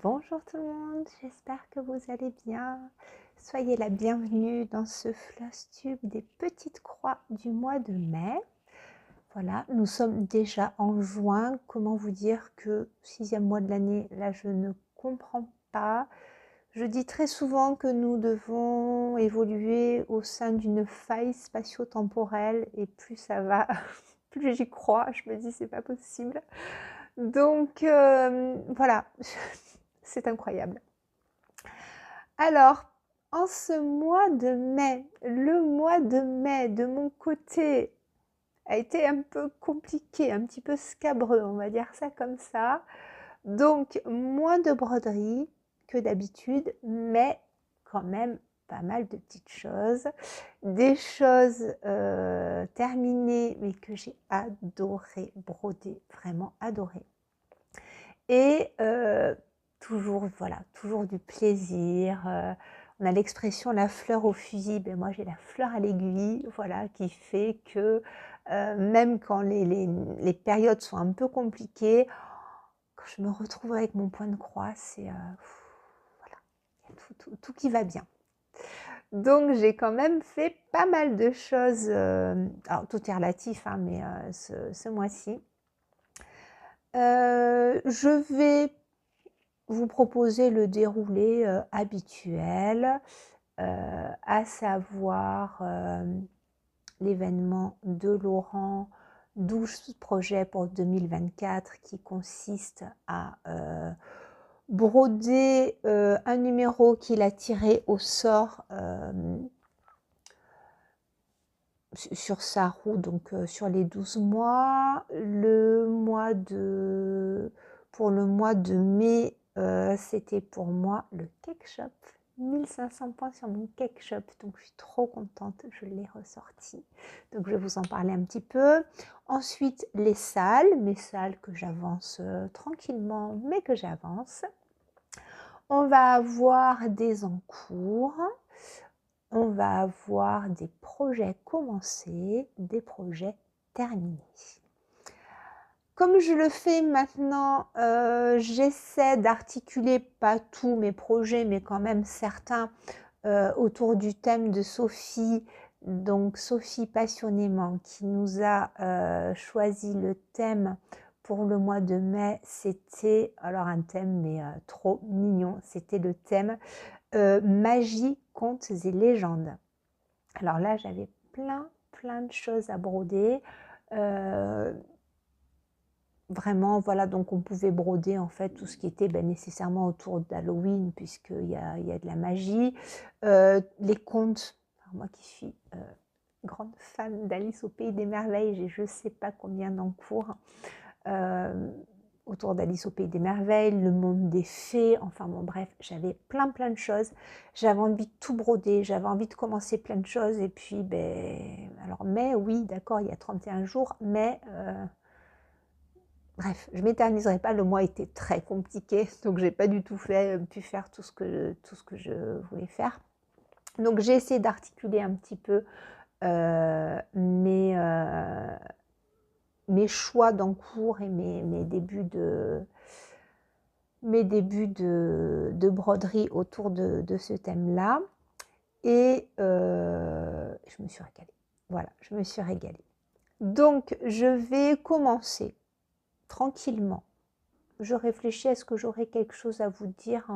Bonjour tout le monde, j'espère que vous allez bien. Soyez la bienvenue dans ce Flosstube des petites croix du mois de mai. Voilà, nous sommes déjà en juin. Comment vous dire que 6e mois de l'année, là je ne comprends pas. Je dis très souvent que nous devons évoluer au sein d'une faille spatio-temporelle et plus ça va, plus j'y crois, je me dis c'est pas possible. Donc voilà, c'est incroyable. Alors, en ce mois de mai, le mois de mai de mon côté a été un peu compliqué, un petit peu scabreux, on va dire ça comme ça. Donc, moins de broderie que d'habitude, mais quand même pas mal de petites choses. Des choses terminées, mais que j'ai adoré broder, vraiment adoré. Et toujours, voilà, toujours du plaisir. On a l'expression la fleur au fusil, ben moi j'ai la fleur à l'aiguille, voilà, qui fait que même quand les périodes sont un peu compliquées, quand je me retrouve avec mon point de croix, c'est voilà, il y a tout qui va bien. Donc j'ai quand même fait pas mal de choses, alors tout est relatif, hein, mais ce mois-ci. Je vais vous proposer le déroulé habituel, à savoir l'événement de Laurent, 12 projets pour 2024 qui consiste à broder un numéro qu'il a tiré au sort sur sa roue, donc sur les 12 mois. Pour le mois de mai, c'était pour moi le Cake Shop. 1500 points sur mon Cake Shop, donc je suis trop contente, je l'ai ressorti. Donc je vais vous en parler un petit peu. Ensuite, les salles, mes salles que j'avance tranquillement, mais que j'avance. On va avoir des en cours. On va avoir des projets commencés, des projets terminés. Comme je le fais maintenant, j'essaie d'articuler pas tous mes projets, mais quand même certains autour du thème de Sophie. Donc Sophie passionnément qui nous a choisi le thème pour le mois de mai. C'était alors un thème mais trop mignon. C'était le thème magie, contes et légendes. Alors là, j'avais plein de choses à broder. Vraiment, voilà, donc on pouvait broder en fait tout ce qui était nécessairement autour d'Halloween, puisqu'il y a de la magie. Les contes, alors moi qui suis grande fan d'Alice au Pays des Merveilles, j'ai je ne sais pas combien d'encours autour d'Alice au Pays des Merveilles, le monde des fées, enfin bon bref, j'avais plein de choses. J'avais envie de tout broder, j'avais envie de commencer plein de choses, et puis alors mai, oui d'accord, il y a 31 jours, mais bref, je ne m'éterniserai pas, le mois était très compliqué, donc j'ai pas du tout pu faire tout ce que je voulais faire. Donc j'ai essayé d'articuler un petit peu mes choix d'encours et mes débuts de broderie autour de ce thème-là. Et je me suis régalée. Voilà, je me suis régalée. Donc, je vais commencer tranquillement. Je réfléchis, est-ce que j'aurai quelque chose à vous dire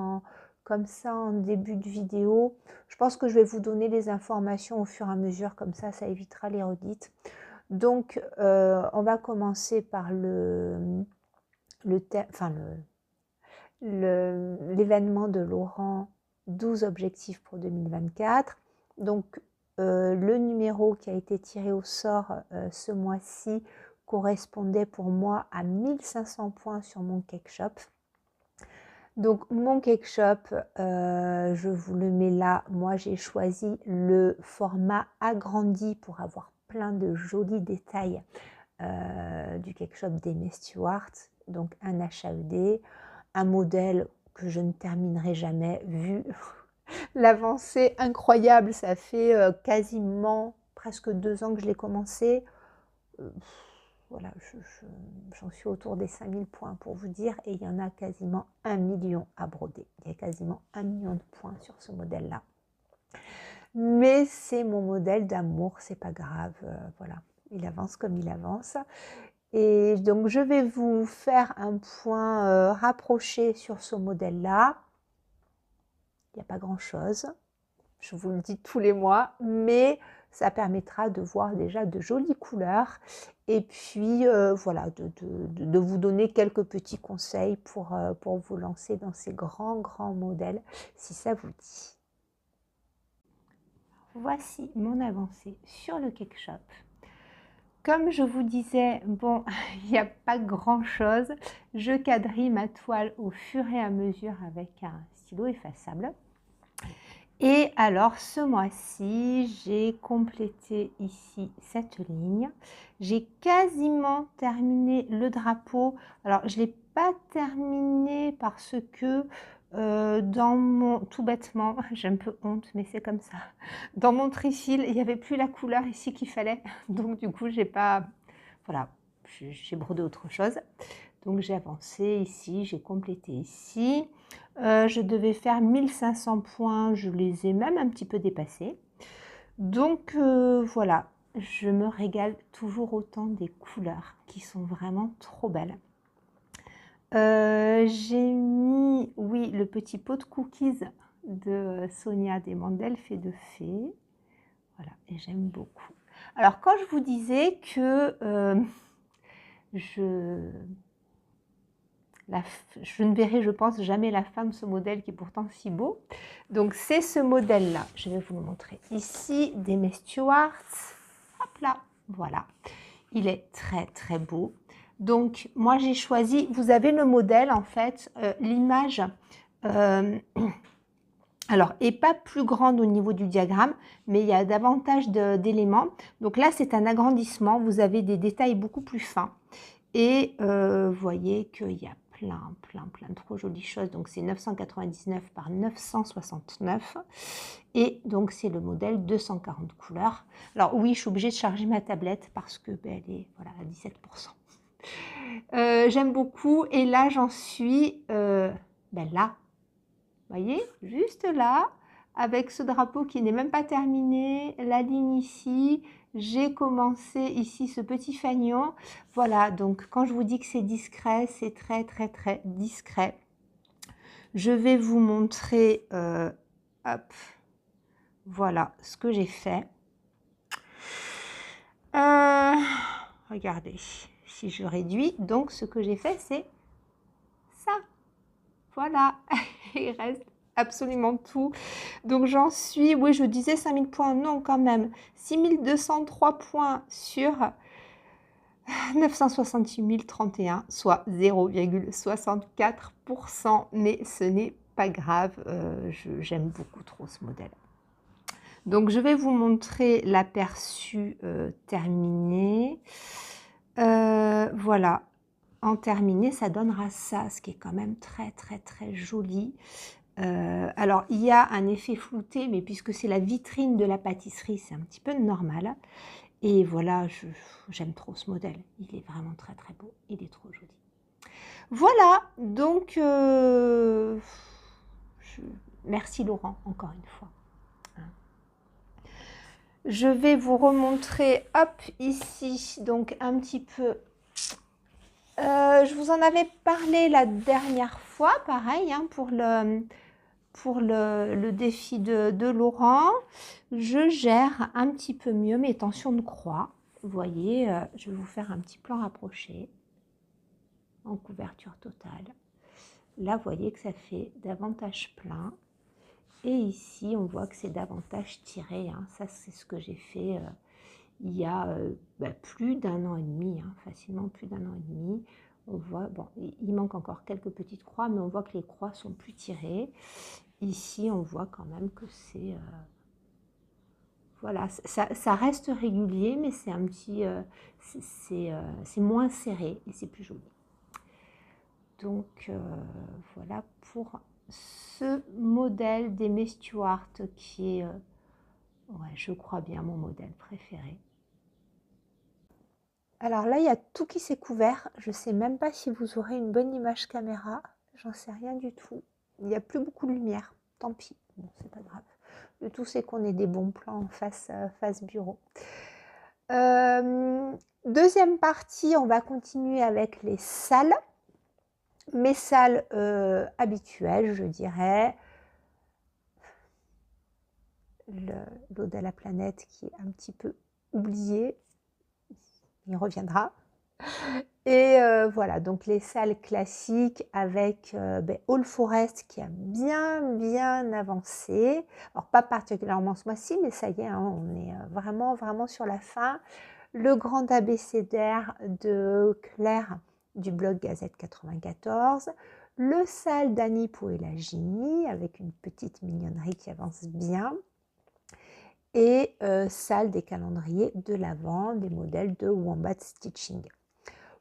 comme ça en début de vidéo? Je pense que je vais vous donner les informations au fur et à mesure, comme ça évitera les redites. Donc, on va commencer par l'événement de Laurent, 12 objectifs pour 2024. Donc, le numéro qui a été tiré au sort ce mois-ci correspondait pour moi à 1500 points sur mon Cake Shop. Donc mon Cake Shop, je vous le mets là. Moi, j'ai choisi le format agrandi pour avoir plein de jolis détails du Cake Shop d'Aimée Stewart. Donc un HAED, un modèle que je ne terminerai jamais vu l'avancée incroyable. Ça fait quasiment presque 2 ans que je l'ai commencé. voilà, j'en suis autour des 5000 points pour vous dire, et il y en a quasiment 1 million à broder. Il y a quasiment 1 million de points sur ce modèle-là. Mais c'est mon modèle d'amour, c'est pas grave, voilà, il avance comme il avance. Et donc je vais vous faire un point rapproché sur ce modèle-là. Il n'y a pas grand-chose, je vous le dis tous les mois, mais ça permettra de voir déjà de jolies couleurs et puis voilà, de vous donner quelques petits conseils pour vous lancer dans ces grands modèles, si ça vous dit. Voici mon avancée sur le Cake Shop. Comme je vous disais, bon, il n'y a pas grand-chose. Je quadrille ma toile au fur et à mesure avec un stylo effaçable. Et alors, ce mois-ci, j'ai complété ici cette ligne. J'ai quasiment terminé le drapeau. Alors, je ne l'ai pas terminé parce que dans mon... Tout bêtement, j'ai un peu honte, mais c'est comme ça. Dans mon trifil, il n'y avait plus la couleur ici qu'il fallait. Donc, du coup, j'ai pas... Voilà, j'ai brodé autre chose. Donc, j'ai avancé ici, j'ai complété ici. Je devais faire 1500 points, je les ai même un petit peu dépassés. Donc voilà, je me régale toujours autant des couleurs qui sont vraiment trop belles. J'ai mis, oui, le petit pot de cookies de Sonia Desmandel fait de fées. Voilà, et j'aime beaucoup. Alors quand je vous disais que je ne verrai, je pense, jamais la fin de ce modèle qui est pourtant si beau. Donc, c'est ce modèle-là. Je vais vous le montrer ici, d'Aimée Stewart. Hop là, voilà. Il est très beau. Donc, moi, j'ai choisi, vous avez le modèle, en fait, l'image, alors, est pas plus grande au niveau du diagramme, mais il y a davantage d'éléments. Donc là, c'est un agrandissement. Vous avez des détails beaucoup plus fins. Et vous voyez qu'il y a plein de trop jolies choses. Donc c'est 999 par 969. Et donc c'est le modèle 240 couleurs. Alors oui, je suis obligée de charger ma tablette parce que elle est voilà, à 17%. J'aime beaucoup. Et là, j'en suis là. Vous voyez, juste là, avec ce drapeau qui n'est même pas terminé, la ligne ici, j'ai commencé ici ce petit fanion. Voilà, donc quand je vous dis que c'est discret, c'est très discret. Je vais vous montrer, hop, voilà ce que j'ai fait. Regardez, si je réduis, donc ce que j'ai fait, c'est ça. Voilà, il reste absolument tout. Donc j'en suis, oui, je disais 5000 points, non quand même, 6203 points sur 968 031, soit 0,64%, mais ce n'est pas grave, j'aime beaucoup trop ce modèle. Donc je vais vous montrer l'aperçu terminé. Voilà. En terminé, ça donnera ça, ce qui est quand même très joli. Alors, il y a un effet flouté, mais puisque c'est la vitrine de la pâtisserie, c'est un petit peu normal. Et voilà, j'aime trop ce modèle. Il est vraiment très beau. Il est trop joli. Voilà, donc, merci Laurent, encore une fois. Je vais vous remontrer, hop, ici, donc un petit peu. Je vous en avais parlé la dernière fois, pareil, hein, pour le défi de Laurent. Je gère un petit peu mieux mes tensions de croix. Vous voyez, je vais vous faire un petit plan rapproché en couverture totale. Là, vous voyez que ça fait davantage plein. Et ici, on voit que c'est davantage tiré. Hein. Ça, c'est ce que j'ai fait il y a plus d'1 an et demi, hein, facilement plus d'1 an et demi. On voit, bon, il manque encore quelques petites croix, mais on voit que les croix sont plus tirées. Ici, on voit quand même que c'est... voilà, ça reste régulier, mais c'est un petit... c'est moins serré et c'est plus joli. Donc, voilà pour ce modèle d'Aimée Stewart qui est, ouais, je crois bien, mon modèle préféré. Alors là, il y a tout qui s'est couvert. Je ne sais même pas si vous aurez une bonne image caméra. J'en sais rien du tout. Il n'y a plus beaucoup de lumière. Tant pis. Bon, c'est pas grave. Le tout, c'est qu'on ait des bons plans en face bureau. Deuxième partie, on va continuer avec les salles. Mes salles habituelles, je dirais. L'Ode à la planète qui est un petit peu oublié. Il reviendra. Et voilà, donc les salles classiques avec All Forest qui a bien avancé. Alors pas particulièrement ce mois-ci, mais ça y est, hein, on est vraiment sur la fin. Le grand abécédaire de Claire du blog Gazette 94. Le salle d'Annie Poélagini avec une petite mignonnerie qui avance bien. Et salle des calendriers de l'Avent, des modèles de Wombat Stitching.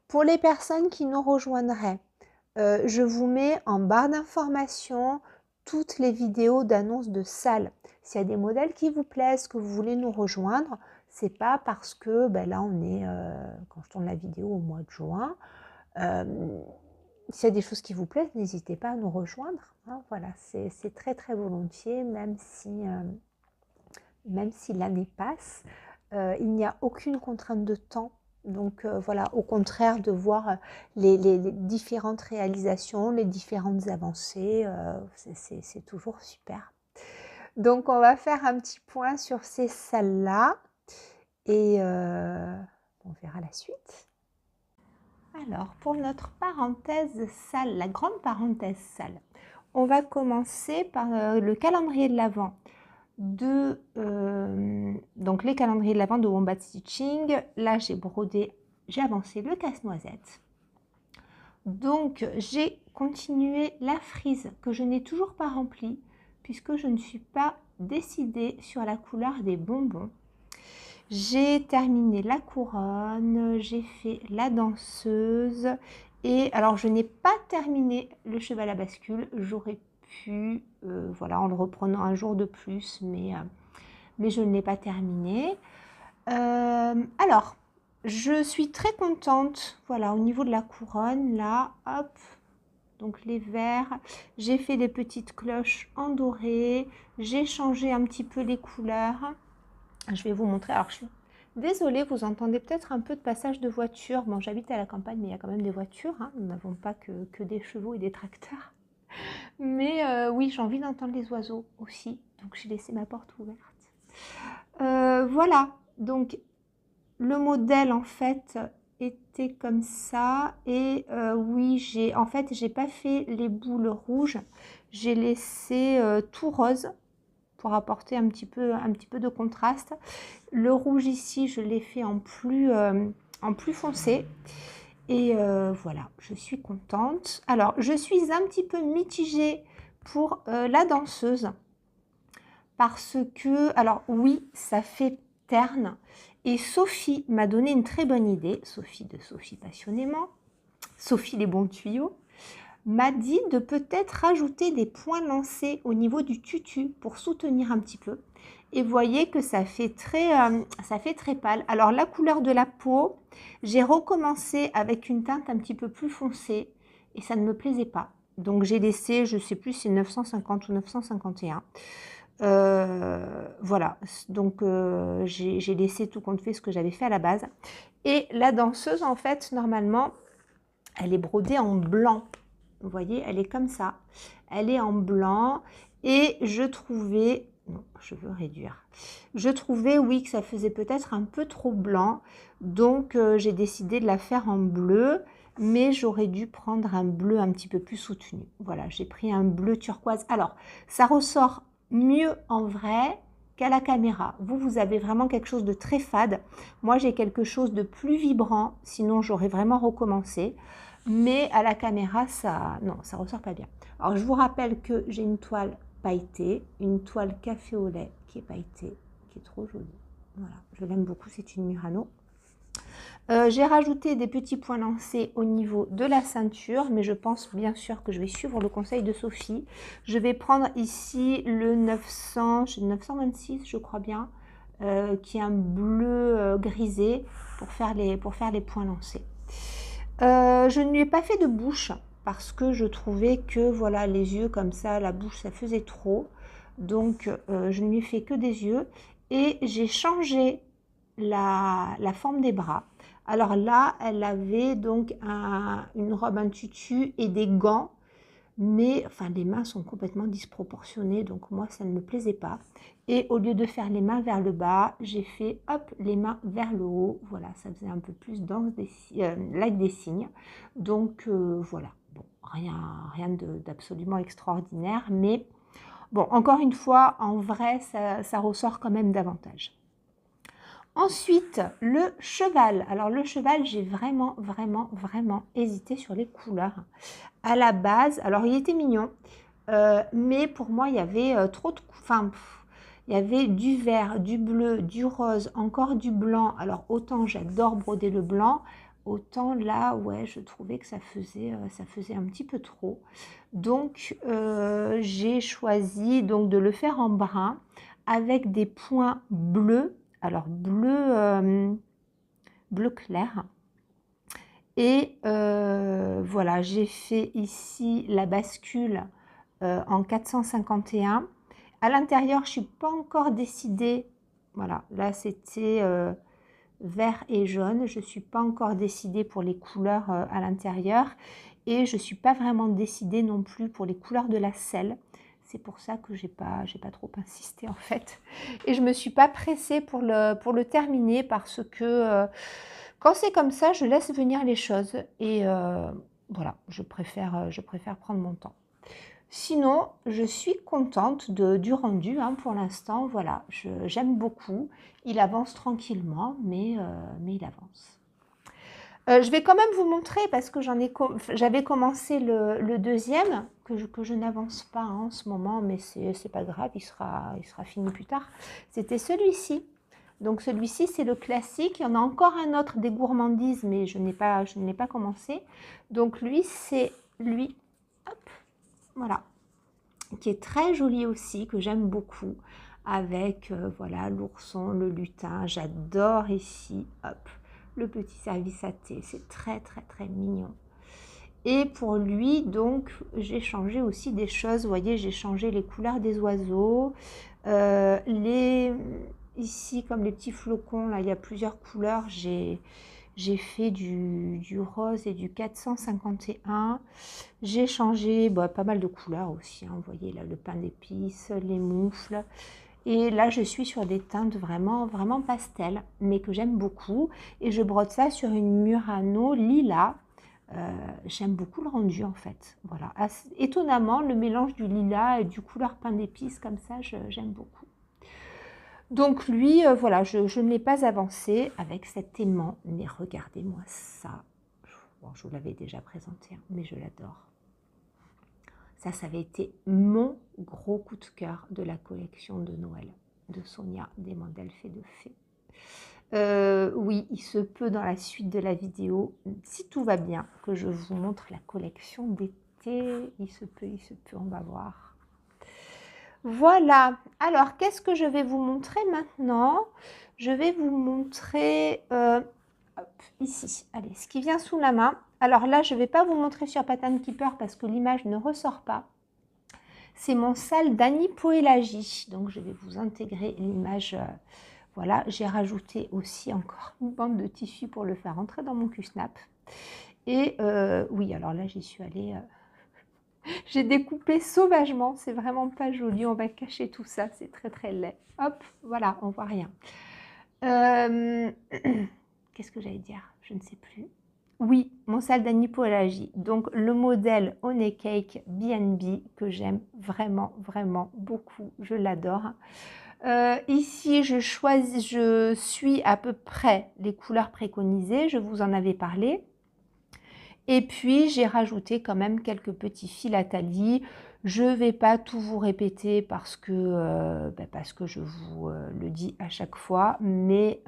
Pour les personnes qui nous rejoindraient, je vous mets en barre d'informations toutes les vidéos d'annonces de salles. S'il y a des modèles qui vous plaisent, que vous voulez nous rejoindre, c'est pas parce que là on est, quand je tourne la vidéo au mois de juin, s'il y a des choses qui vous plaisent, n'hésitez pas à nous rejoindre. Hein, voilà, c'est très volontiers, même si l'année passe, il n'y a aucune contrainte de temps. Donc voilà, au contraire de voir les différentes réalisations, les différentes avancées, c'est toujours super. Donc on va faire un petit point sur ces salles-là et on verra la suite. Alors pour notre parenthèse salle, la grande parenthèse salle, on va commencer par le calendrier de l'Avent. Donc les calendriers de l'Avent de Wombat Stitching. Là j'ai avancé le casse-noisette. Donc j'ai continué la frise que je n'ai toujours pas remplie puisque je ne suis pas décidée sur la couleur des bonbons. J'ai terminé la couronne, j'ai fait la danseuse et alors je n'ai pas terminé le cheval à bascule. J'aurais pu, voilà, en le reprenant un jour de plus, mais je ne l'ai pas terminé. Alors, je suis très contente, voilà, au niveau de la couronne, là, hop, donc les verts, j'ai fait des petites cloches en doré, j'ai changé un petit peu les couleurs. Je vais vous montrer, alors je suis désolée, vous entendez peut-être un peu de passage de voiture. Bon, j'habite à la campagne, mais il y a quand même des voitures, hein. Nous n'avons pas que des chevaux et des tracteurs. Mais oui, j'ai envie d'entendre les oiseaux aussi, donc j'ai laissé ma porte ouverte. Voilà, donc le modèle en fait était comme ça et oui, j'ai pas fait les boules rouges, j'ai laissé tout rose pour apporter un petit peu de contraste. Le rouge ici, je l'ai fait en plus foncé. Et voilà, je suis contente. Alors, je suis un petit peu mitigée pour la danseuse. Parce que, alors oui, ça fait terne. Et Sophie m'a donné une très bonne idée. Sophie de Sophie Passionnément. Sophie les bons tuyaux. M'a dit de peut-être rajouter des points lancés au niveau du tutu pour soutenir un petit peu. Et voyez que ça fait très pâle. Alors la couleur de la peau, j'ai recommencé avec une teinte un petit peu plus foncée et ça ne me plaisait pas. Donc j'ai laissé, je ne sais plus si c'est 950 ou 951. Voilà, donc j'ai laissé tout compte fait ce que j'avais fait à la base. Et la danseuse, en fait, normalement, elle est brodée en blanc. Vous voyez, elle est comme ça. Elle est en blanc et je trouvais... Non, je veux réduire. Je trouvais, oui, que ça faisait peut-être un peu trop blanc. Donc, j'ai décidé de la faire en bleu. Mais j'aurais dû prendre un bleu un petit peu plus soutenu. Voilà, j'ai pris un bleu turquoise. Alors, ça ressort mieux en vrai qu'à la caméra. Vous avez vraiment quelque chose de très fade. Moi, j'ai quelque chose de plus vibrant. Sinon, j'aurais vraiment recommencé. Mais à la caméra, ça ressort pas bien. Alors, je vous rappelle que j'ai une toile pailletée, une toile café au lait qui est pailletée, qui est trop jolie. Voilà, je l'aime beaucoup, c'est une Murano. J'ai rajouté des petits points lancés au niveau de la ceinture, mais je pense bien sûr que je vais suivre le conseil de Sophie. Je vais prendre ici le 926, je crois bien, qui est un bleu grisé pour faire les points lancés. Je ne lui ai pas fait de bouche parce que je trouvais que voilà, les yeux comme ça, la bouche, ça faisait trop. Donc, je ne lui ai fait que des yeux et j'ai changé la forme des bras. Alors là, elle avait donc une robe, un tutu et des gants, mais enfin, les mains sont complètement disproportionnées, donc moi, ça ne me plaisait pas. Et au lieu de faire les mains vers le bas, j'ai fait hop, les mains vers le haut. Voilà, ça faisait un peu plus danse like des signes. Donc voilà, bon, rien d'absolument extraordinaire, mais bon, encore une fois, en vrai, ça ressort quand même davantage. Ensuite, le cheval. Alors le cheval, j'ai vraiment hésité sur les couleurs. À la base, alors il était mignon, mais pour moi, il y avait trop de... Enfin, il y avait du vert, du bleu, du rose, encore du blanc. Alors autant j'adore broder le blanc, autant là, ouais, je trouvais que ça faisait un petit peu trop. Donc j'ai choisi donc de le faire en brun avec des points bleus. Alors bleu clair. Et voilà, j'ai fait ici la bascule en 451. À l'intérieur, je ne suis pas encore décidée. Voilà, là c'était vert et jaune. Je ne suis pas encore décidée pour les couleurs à l'intérieur. Et je ne suis pas vraiment décidée non plus pour les couleurs de la selle. C'est pour ça que j'ai pas trop insisté en fait. Et je ne me suis pas pressée pour le terminer parce que quand c'est comme ça, je laisse venir les choses. Et voilà, je préfère prendre mon temps. Sinon, je suis contente du rendu hein, pour l'instant. Voilà, j'aime beaucoup. Il avance tranquillement, mais il avance. Je vais quand même vous montrer parce que j'avais commencé le deuxième que je n'avance pas hein, en ce moment, mais c'est pas grave, il sera fini plus tard. C'était celui-ci. Donc celui-ci c'est le classique. Il y en a encore un autre des gourmandises, mais je n'ai pas commencé. Donc lui c'est lui, hop, voilà, qui est très joli aussi, que j'aime beaucoup, avec voilà l'ourson, le lutin. J'adore ici, hop, le petit service à thé, c'est très mignon. Et pour lui, donc, j'ai changé aussi des choses. Vous voyez, j'ai changé les couleurs des oiseaux. Ici, comme les petits flocons, là, il y a plusieurs couleurs. J'ai fait du rose et du 451. J'ai changé pas mal de couleurs aussi. Hein. Vous voyez, là, le pain d'épices, les moufles. Et là, je suis sur des teintes vraiment pastel, mais que j'aime beaucoup. Et je brode ça sur une Murano lilas. J'aime beaucoup le rendu en fait. Voilà. Étonnamment, le mélange du lilas et du couleur pain d'épices comme ça, j'aime beaucoup. Donc lui, voilà, je ne l'ai pas avancé avec cet aimant. Mais regardez-moi ça. Bon, je vous l'avais déjà présenté, hein, mais je l'adore. Ça avait été mon gros coup de cœur de la collection de Noël de Sonia Desmondelfait de Fée. Oui, il se peut dans la suite de la vidéo, si tout va bien, que je vous montre la collection d'été. Il se peut, on va voir. Voilà, alors qu'est-ce que je vais vous montrer maintenant? Je vais vous montrer ici, allez, ce qui vient sous la main. Alors là, je ne vais pas vous montrer sur Pattern Keeper parce que l'image ne ressort pas. C'est mon sale d'Annie Poélagie. Donc, je vais vous intégrer l'image. Voilà, j'ai rajouté aussi encore une bande de tissu pour le faire rentrer dans mon cul-snap. Et oui, alors là, j'y suis allée. J'ai découpé sauvagement. C'est vraiment pas joli. On va cacher tout ça. C'est très laid. Hop, voilà, on voit rien. Qu'est-ce que j'allais dire? Je ne sais plus. Oui, mon sale d'Annie Poélagie. Donc, le modèle Honey Cake B&B que j'aime vraiment beaucoup. Je l'adore. Ici, je suis à peu près les couleurs préconisées. Je vous en avais parlé. Et puis, j'ai rajouté quand même quelques petits philatalies. Je ne vais pas tout vous répéter parce que je vous le dis à chaque fois. Mais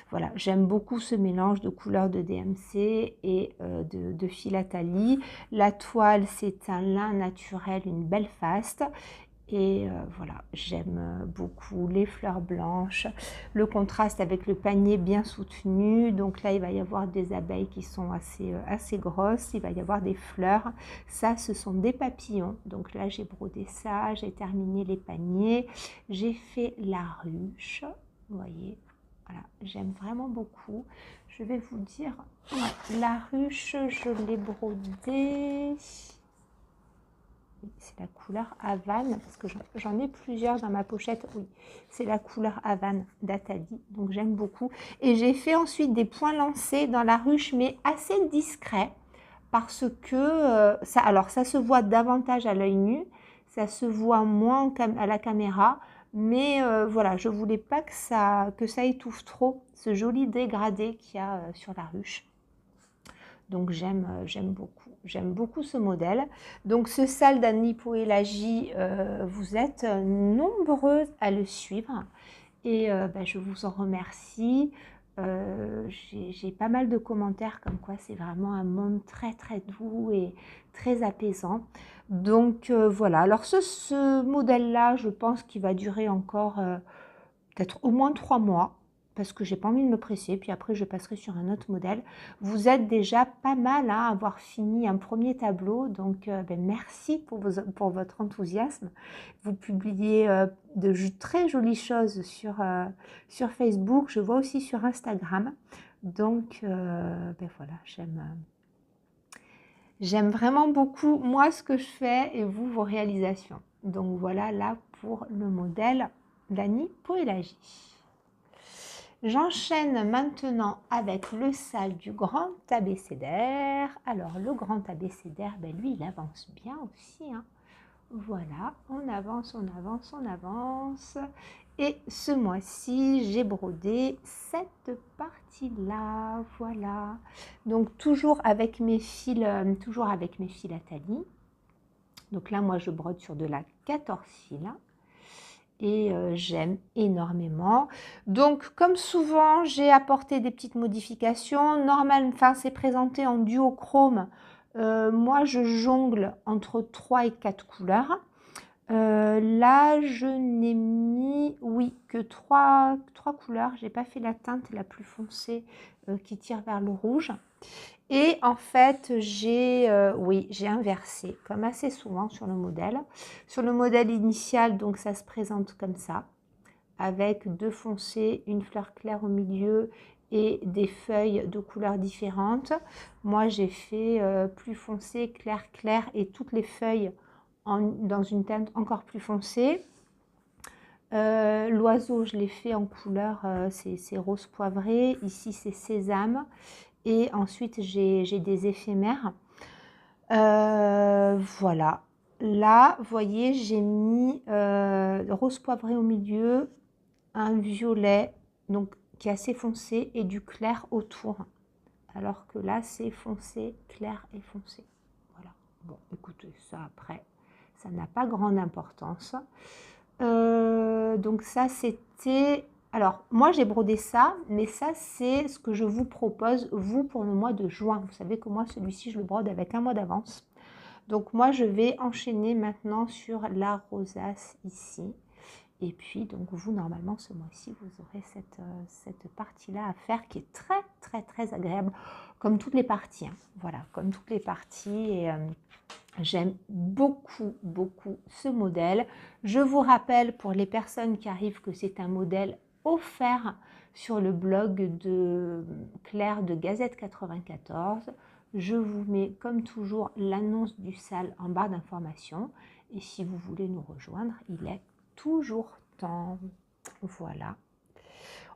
voilà, j'aime beaucoup ce mélange de couleurs de DMC et de philatalies. La toile, c'est un lin naturel, une belle faste. Et voilà, j'aime beaucoup les fleurs blanches, le contraste avec le panier bien soutenu. Donc là, il va y avoir des abeilles qui sont assez grosses, il va y avoir des fleurs. Ça, ce sont des papillons. Donc là, j'ai brodé ça, j'ai terminé les paniers, j'ai fait la ruche. Vous voyez, voilà, j'aime vraiment beaucoup. Je vais vous dire, ouais, la ruche, je l'ai brodée. C'est la couleur Havane, parce que j'en ai plusieurs dans ma pochette. Oui, c'est la couleur Havane d'Atali, donc j'aime beaucoup. Et j'ai fait ensuite des points lancés dans la ruche, mais assez discrets, parce que ça se voit davantage à l'œil nu, ça se voit moins à la caméra, mais voilà, je voulais pas que ça étouffe trop ce joli dégradé qu'il y a sur la ruche. Donc j'aime beaucoup ce modèle. Donc ce sale d'Anipoélagie, vous êtes nombreuses à le suivre et je vous en remercie. J'ai pas mal de commentaires comme quoi c'est vraiment un monde très très doux et très apaisant. Donc voilà, alors ce modèle-là, je pense qu'il va durer encore peut-être au moins 3 mois, parce que j'ai pas envie de me presser, puis après je passerai sur un autre modèle. Vous êtes déjà pas mal à avoir fini un premier tableau, donc merci pour votre enthousiasme. Vous publiez de très jolies choses sur Facebook, je vois aussi sur Instagram. Donc voilà, j'aime vraiment beaucoup moi ce que je fais et vous vos réalisations. Donc voilà là pour le modèle d'Anipoélagie. J'enchaîne maintenant avec le sale du grand abécédaire. Alors, le grand abécédaire, lui, il avance bien aussi. Hein. Voilà, on avance, on avance, on avance. Et ce mois-ci, j'ai brodé cette partie-là. Voilà. Donc, toujours avec mes fils Atali. Donc là, moi, je brode sur de la 14 fils. Et j'aime énormément. Donc, comme souvent, j'ai apporté des petites modifications. C'est présenté en duochrome. Moi, je jongle entre 3 et 4 couleurs. Là, je n'ai mis, oui, que 3 couleurs. Je n'ai pas fait la teinte la plus foncée qui tire vers le rouge. Et en fait, j'ai inversé, comme assez souvent sur le modèle. Sur le modèle initial, donc ça se présente comme ça, avec 2 foncés, une fleur claire au milieu et des feuilles de couleurs différentes. Moi, j'ai fait plus foncé, clair, clair et toutes les feuilles dans une teinte encore plus foncée. L'oiseau, je l'ai fait en couleur, c'est rose poivré. Ici, c'est sésame. Et ensuite, j'ai des éphémères. Voilà. Là, vous voyez, j'ai mis rose poivré au milieu, un violet, donc qui est assez foncé, et du clair autour. Alors que là, c'est foncé, clair et foncé. Voilà. Bon, écoutez, ça après, ça n'a pas grande importance. Donc ça, c'était... Alors, moi, j'ai brodé ça, mais ça, c'est ce que je vous propose, vous, pour le mois de juin. Vous savez que moi, celui-ci, je le brode avec un mois d'avance. Donc, moi, je vais enchaîner maintenant sur la rosace ici. Et puis, donc, vous, normalement, ce mois-ci, vous aurez cette partie-là à faire qui est très, très, très agréable, comme toutes les parties. Hein. Voilà, comme toutes les parties. Et j'aime beaucoup, beaucoup ce modèle. Je vous rappelle, pour les personnes qui arrivent, que c'est un modèle offert sur le blog de Claire de Gazette 94. Je vous mets, comme toujours, l'annonce du sale en barre d'information. Et si vous voulez nous rejoindre, il est toujours temps. Voilà.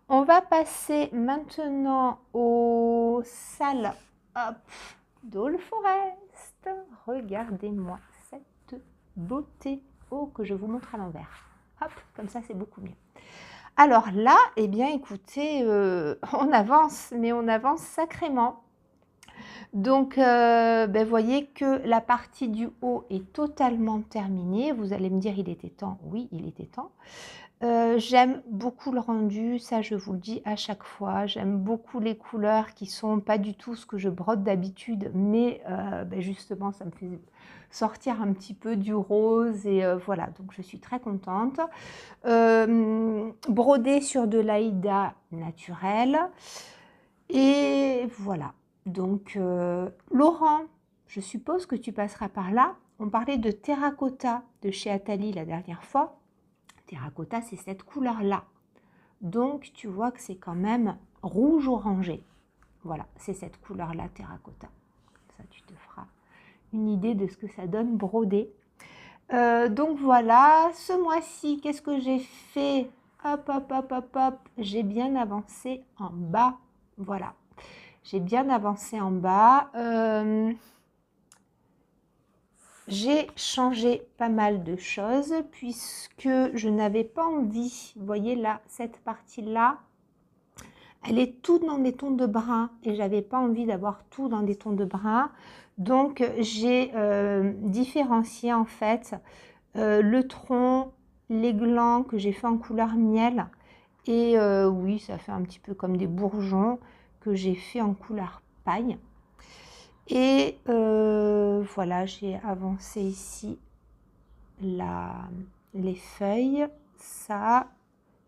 On va passer maintenant au sale d'All Forest. Regardez-moi cette beauté. Oh, que je vous montre à l'envers. Hop, comme ça, c'est beaucoup mieux. Alors là, eh bien, écoutez, on avance, mais on avance sacrément. Donc, voyez que la partie du haut est totalement terminée. Vous allez me dire, il était temps. Oui, il était temps. J'aime beaucoup le rendu, ça je vous le dis à chaque fois. J'aime beaucoup les couleurs qui sont pas du tout ce que je brode d'habitude, mais ben justement ça me fait sortir un petit peu du rose et voilà, donc je suis très contente. Brodé sur de l'Aïda naturel et voilà. Donc Laurent, je suppose que tu passeras par là. On parlait de terracotta de chez Atali la dernière fois. Terracotta, c'est cette couleur-là. Donc, tu vois que c'est quand même rouge orangé. Voilà, c'est cette couleur-là, terracotta. Ça, tu te feras une idée de ce que ça donne brodé. Donc, voilà. Ce mois-ci, qu'est-ce que j'ai fait? Hop, hop, hop, hop, hop. J'ai bien avancé en bas. Voilà. J'ai bien avancé en bas. J'ai changé pas mal de choses puisque je n'avais pas envie, vous voyez là, cette partie-là, elle est toute dans des tons de brun et j'avais pas envie d'avoir tout dans des tons de brun. Donc j'ai différencié en fait le tronc, les glands que j'ai fait en couleur miel et oui, ça fait un petit peu comme des bourgeons que j'ai fait en couleur paille. Et voilà, j'ai avancé ici les feuilles. Ça,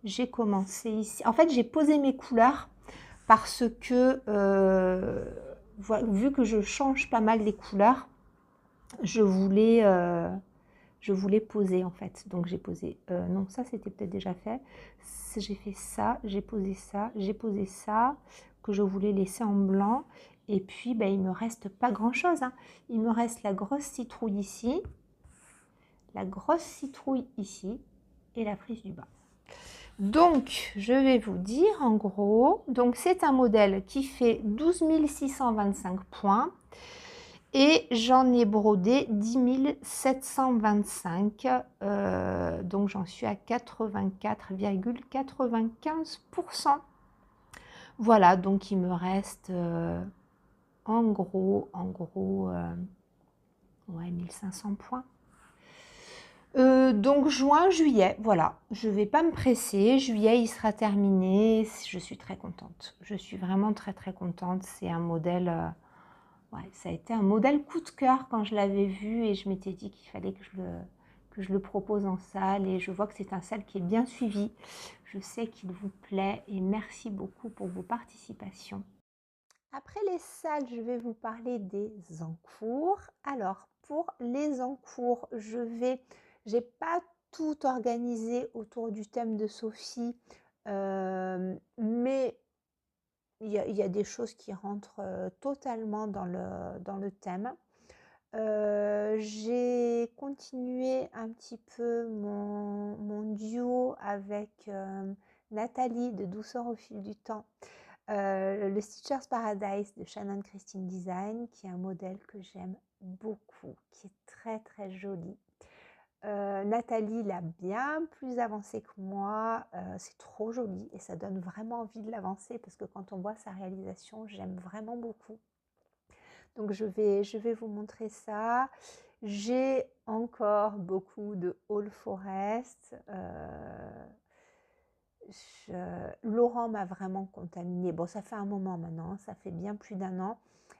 j'ai commencé ici. En fait, j'ai posé mes couleurs parce que, vu que je change pas mal les couleurs, je voulais poser en fait. Donc j'ai posé, non, ça c'était peut-être déjà fait. J'ai fait ça, j'ai posé ça, j'ai posé ça, que je voulais laisser en blanc. Et puis, ben, il me reste pas grand-chose, hein. Il me reste la grosse citrouille ici, la grosse citrouille ici et la frise du bas. Donc, je vais vous dire en gros, donc c'est un modèle qui fait 12 625 points et j'en ai brodé 10 725, donc j'en suis à 84,95%. Voilà, donc il me reste en gros, ouais, 1500 points. Donc juin, juillet, voilà, je ne vais pas me presser, juillet il sera terminé, je suis très contente, je suis vraiment très très contente, c'est un modèle, ouais, ça a été un modèle coup de cœur quand je l'avais vu et je m'étais dit qu'il fallait que je le propose en salle et je vois que c'est un salle qui est bien suivi, je sais qu'il vous plaît et merci beaucoup pour vos participations. Après les salles, je vais vous parler des encours. Alors, pour les encours, j'ai pas tout organisé autour du thème de Sophie, mais il y a des choses qui rentrent totalement dans le thème. J'ai continué un petit peu mon duo avec Nathalie de Douceur au fil du temps. Le Stitcher's Paradise de Shannon Christine Design, qui est un modèle que j'aime beaucoup, qui est très très joli. Nathalie l'a bien plus avancé que moi, c'est trop joli et ça donne vraiment envie de l'avancer parce que quand on voit sa réalisation, j'aime vraiment beaucoup. Donc je vais vous montrer ça. J'ai encore beaucoup de All Forest. Laurent m'a vraiment contaminée. Bon, ça fait un moment maintenant, ça fait bien plus d'un an,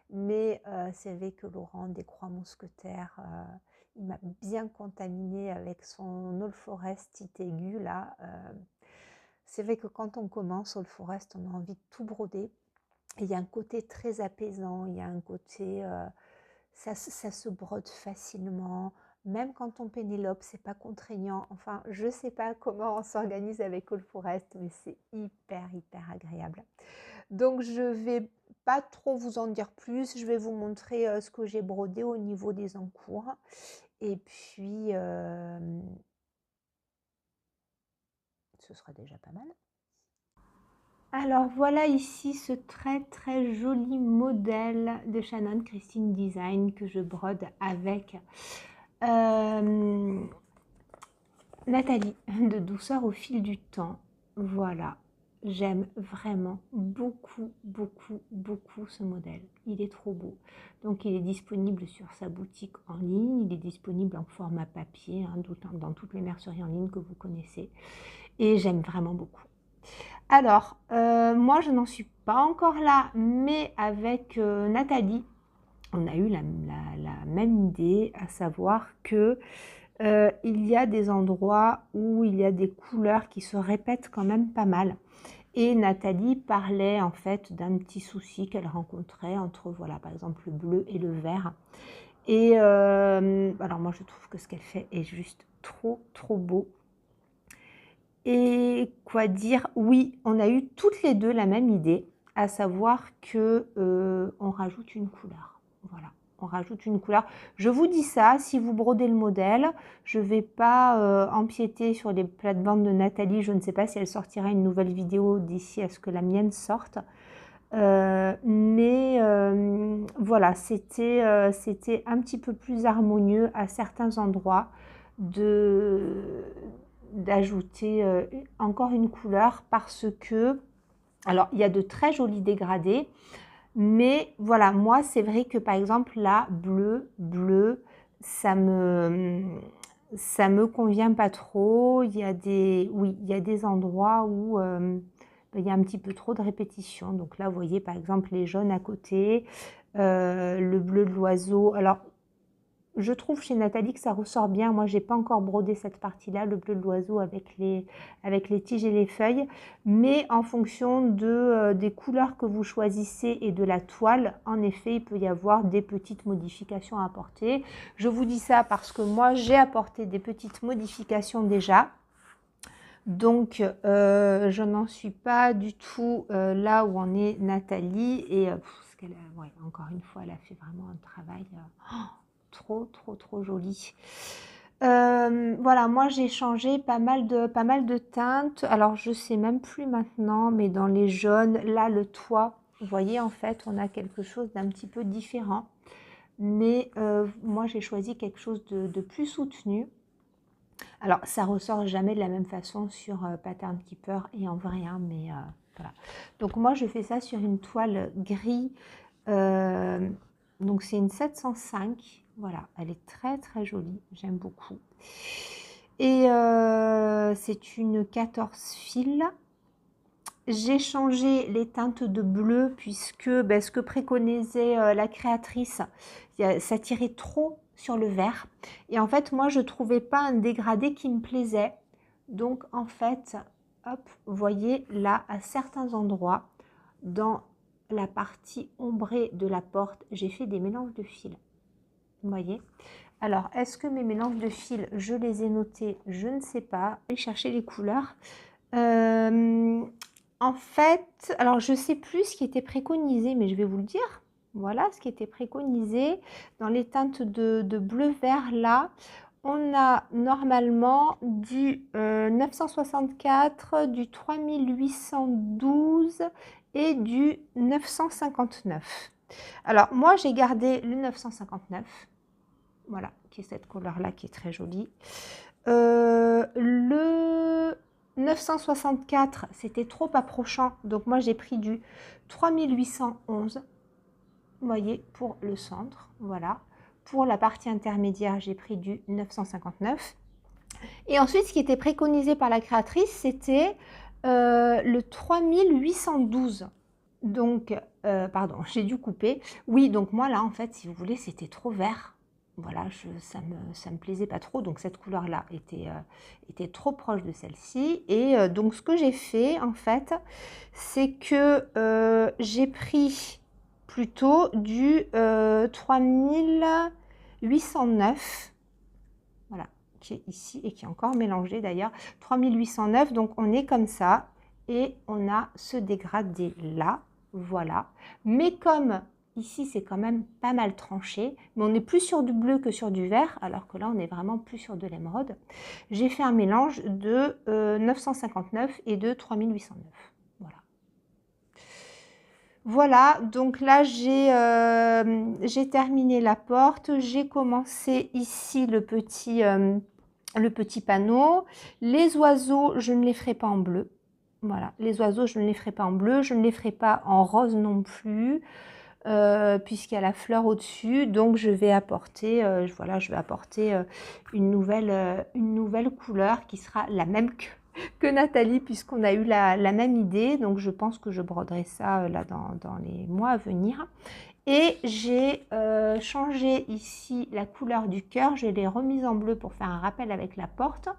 mais c'est vrai que Laurent des Croix Mousquetaires, il m'a bien contaminée avec son All Forest tit aigu là. C'est vrai que quand on commence All Forest, on a envie de tout broder. Et il y a un côté très apaisant, il y a un côté, ça se brode facilement. Même quand on pénélope, c'est pas contraignant. Enfin, je sais pas comment on s'organise avec All Forest, mais c'est hyper, hyper agréable. Donc, je vais pas trop vous en dire plus. Je vais vous montrer ce que j'ai brodé au niveau des encours. Et puis, ce sera déjà pas mal. Alors voilà ici ce très très joli modèle de Shannon Christine Design que je brode avec Nathalie de Douceur au fil du temps. Voilà, j'aime vraiment beaucoup beaucoup beaucoup ce modèle, il est trop beau. Donc il est disponible sur sa boutique en ligne, il est disponible en format papier, hein, dans toutes les merceries en ligne que vous connaissez. et j'aime vraiment beaucoup. Alors, moi je n'en suis pas encore là, mais avec Nathalie, on a eu la même idée, à savoir que il y a des endroits où il y a des couleurs qui se répètent quand même pas mal. Et Nathalie parlait en fait d'un petit souci qu'elle rencontrait entre, voilà, par exemple le bleu et le vert. Et alors moi je trouve que ce qu'elle fait est juste trop beau. Et quoi dire? Oui, on a eu toutes les deux la même idée, à savoir que on rajoute une couleur. Voilà, on rajoute une couleur. Je vous dis ça, si vous brodez le modèle, je ne vais pas empiéter sur les plates-bandes de Nathalie. Je ne sais pas si elle sortira une nouvelle vidéo d'ici à ce que la mienne sorte. Mais voilà, c'était un petit peu plus harmonieux à certains endroits d'ajouter encore une couleur parce que, alors il y a de très jolis dégradés, mais voilà, moi c'est vrai que par exemple là, bleu, ça me convient pas trop. Il y a des endroits où il y a un petit peu trop de répétition. Donc là, vous voyez par exemple les jaunes à côté, le bleu de l'oiseau. Alors, je trouve chez Nathalie que ça ressort bien. Moi, j'ai pas encore brodé cette partie-là, le bleu de l'oiseau avec les tiges et les feuilles. Mais en fonction des couleurs que vous choisissez et de la toile, en effet, il peut y avoir des petites modifications à apporter. Je vous dis ça parce que moi, j'ai apporté des petites modifications déjà. Donc, je n'en suis pas du tout là où en est Nathalie. Et ouais, encore une fois, elle a fait vraiment un travail trop joli. Voilà, moi j'ai changé pas mal de teintes. Alors, je sais même plus maintenant, mais dans les jaunes, là, le toit, vous voyez, en fait, on a quelque chose d'un petit peu différent. Mais moi, j'ai choisi quelque chose de plus soutenu. Alors, ça ressort jamais de la même façon sur Pattern Keeper et en vrai, hein, mais voilà. Donc, moi, je fais ça sur une toile gris. Donc, c'est une 705. Voilà, elle est très jolie. J'aime beaucoup. Et c'est une 14 fils. J'ai changé les teintes de bleu puisque ce que préconisait la créatrice, ça tirait trop sur le vert. Et en fait, moi, je ne trouvais pas un dégradé qui me plaisait. Donc, en fait, hop, vous voyez là, à certains endroits, dans la partie ombrée de la porte, j'ai fait des mélanges de fils. Vous voyez? Alors, est-ce que mes mélanges de fils, je les ai notés? Je ne sais pas. Je vais chercher les couleurs. En fait, alors je ne sais plus ce qui était préconisé, mais je vais vous le dire. Voilà ce qui était préconisé. Dans les teintes de bleu-vert, là, on a normalement du 964, du 3812 et du 959. Alors, moi, j'ai gardé le 959. Voilà, qui est cette couleur-là qui est très jolie. Le 964, c'était trop approchant, donc moi j'ai pris du 3811, vous voyez, pour le centre, voilà. Pour la partie intermédiaire, j'ai pris du 959. Et ensuite, ce qui était préconisé par la créatrice, c'était le 3812. Donc, pardon, j'ai dû couper. Oui, donc moi là, en fait, si vous voulez, c'était trop vert. Voilà, ça me plaisait pas trop. Donc, cette couleur-là était trop proche de celle-ci. Et donc, ce que j'ai fait, en fait, c'est que j'ai pris plutôt du 3809. Voilà, qui est ici et qui est encore mélangé d'ailleurs. 3809, donc on est comme ça. Et on a ce dégradé-là. Voilà. Mais comme ici, c'est quand même pas mal tranché, mais on est plus sur du bleu que sur du vert, alors que là, on est vraiment plus sur de l'émeraude. J'ai fait un mélange de 959 et de 3809. Voilà. Voilà, donc là, j'ai terminé la porte. J'ai commencé ici le petit panneau. Les oiseaux, je ne les ferai pas en bleu. Voilà, les oiseaux, je ne les ferai pas en bleu, je ne les ferai pas en rose non plus, puisqu'il y a la fleur au-dessus. Donc, je vais apporter, une nouvelle couleur qui sera la même que Nathalie, puisqu'on a eu la même idée. Donc, je pense que je broderai ça là dans les mois à venir. Et j'ai changé ici la couleur du cœur. Je l'ai remise en bleu pour faire un rappel avec la porte.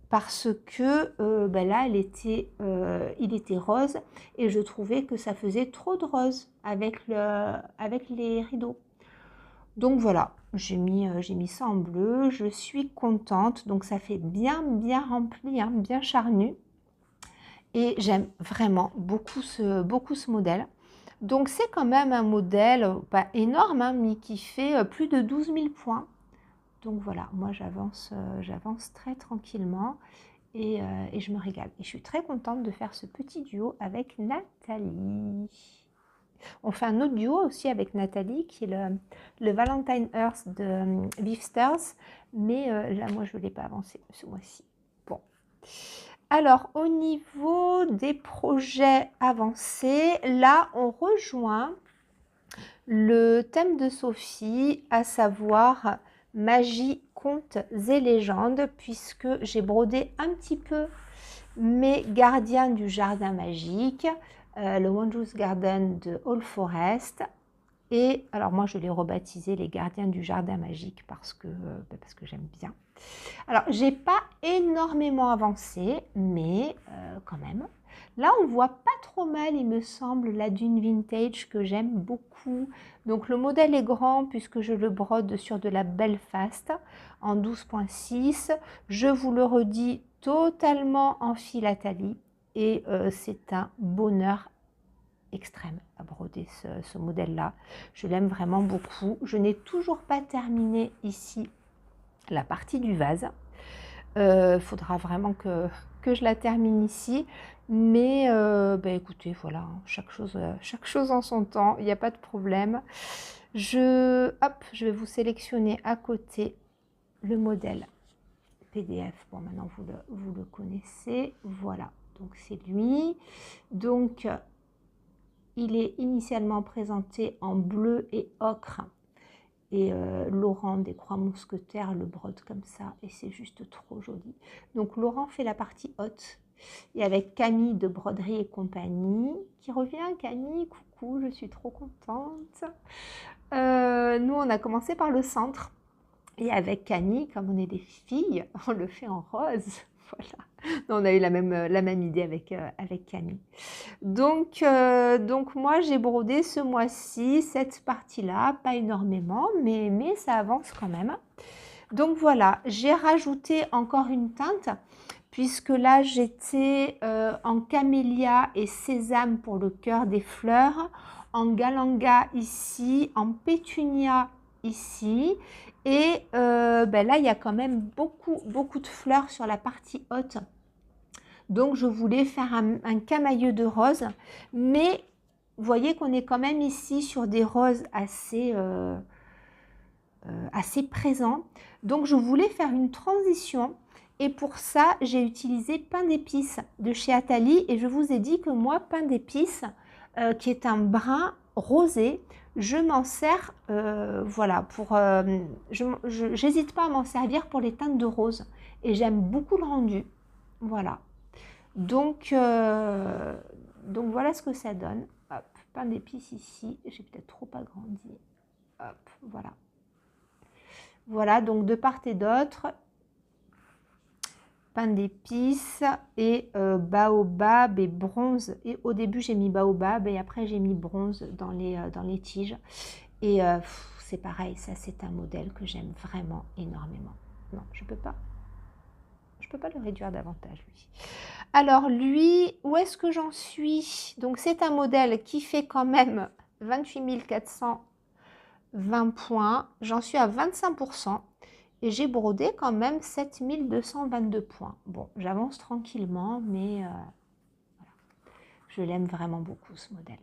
Parce que ben là, il était rose. Et je trouvais que ça faisait trop de rose avec les rideaux. Donc voilà, j'ai mis ça en bleu, je suis contente. Donc ça fait bien rempli, hein, bien charnu. Et j'aime vraiment beaucoup ce modèle. Donc c'est quand même un modèle pas énorme, hein, mais qui fait plus de 12 000 points. Donc voilà, moi j'avance très tranquillement et je me régale. Et je suis très contente de faire ce petit duo avec Nathalie. On fait un autre duo aussi avec Nathalie qui est le Valentine Earth de Beefsters. Mais là, moi, je ne l'ai pas avancé ce mois-ci. Bon. Alors, au niveau des projets avancés, là, on rejoint le thème de Sophie, à savoir magie, contes et légendes, puisque j'ai brodé un petit peu mes gardiens du jardin magique, le Wondrous Garden de All Forest. Et alors moi je l'ai rebaptisé les gardiens du jardin magique parce que j'aime bien. Alors j'ai pas énormément avancé, mais quand même. Là on voit pas trop mal, il me semble, la dune vintage que j'aime beaucoup. Donc le modèle est grand puisque je le brode sur de la Belfast en 12.6. Je vous le redis, totalement en philatélie et c'est un bonheur extrême à broder ce modèle-là. Je l'aime vraiment beaucoup. Je n'ai toujours pas terminé ici la partie du vase. Faudra vraiment que je la termine ici. Mais écoutez, voilà, hein, chaque chose en son temps, il n'y a pas de problème. Je vais vous sélectionner à côté le modèle PDF. Bon, maintenant vous le connaissez. Voilà, donc c'est lui. Donc, il est initialement présenté en bleu et ocre. Et Laurent des Croix Mousquetaires le brode comme ça. Et c'est juste trop joli. Donc Laurent fait la partie haute. Et avec Camille de Broderie et compagnie, qui revient. Camille, coucou, je suis trop contente. Nous, on a commencé par le centre. Et avec Camille, comme on est des filles, on le fait en rose. Voilà. On a eu la même idée avec Camille. Donc moi, j'ai brodé ce mois-ci cette partie-là, pas énormément, mais ça avance quand même. Donc voilà, j'ai rajouté encore une teinte, puisque là, j'étais en camélia et sésame pour le cœur des fleurs, en galanga ici, en pétunia ici, et là, il y a quand même beaucoup de fleurs sur la partie haute. Donc, je voulais faire un camailleux de rose, mais vous voyez qu'on est quand même ici sur des roses assez présents. Donc, je voulais faire une transition et pour ça, j'ai utilisé pain d'épices de chez Atali et je vous ai dit que moi, pain d'épices, qui est un brun rosé, je m'en sers, voilà, j'hésite pas à m'en servir pour les teintes de rose et j'aime beaucoup le rendu, voilà. Donc voilà ce que ça donne. Hop, pain d'épices ici. J'ai peut-être trop agrandi. Hop, voilà. Voilà, donc de part et d'autre, pain d'épices et baobab et bronze. Et au début, j'ai mis baobab et après, j'ai mis bronze dans les tiges. Et c'est pareil, ça, c'est un modèle que j'aime vraiment énormément. Non, je peux pas le réduire davantage, lui. Alors lui, où est-ce que j'en suis? Donc c'est un modèle qui fait quand même 28 420 points. J'en suis à 25% et j'ai brodé quand même 7 222 points. Bon, j'avance tranquillement, mais voilà. Je l'aime vraiment beaucoup ce modèle.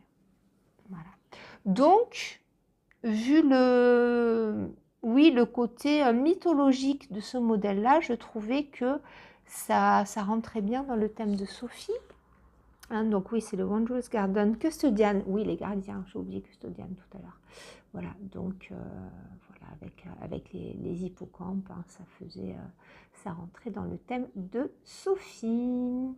Voilà. Donc, vu le côté mythologique de ce modèle-là, je trouvais que ça rentrait bien dans le thème de Sophie. Hein, donc oui, c'est le Wondrous Garden Custodian. Oui, les gardiens, j'ai oublié Custodian tout à l'heure. Voilà, donc voilà, avec les hippocampes, hein, ça faisait, ça rentrait dans le thème de Sophie.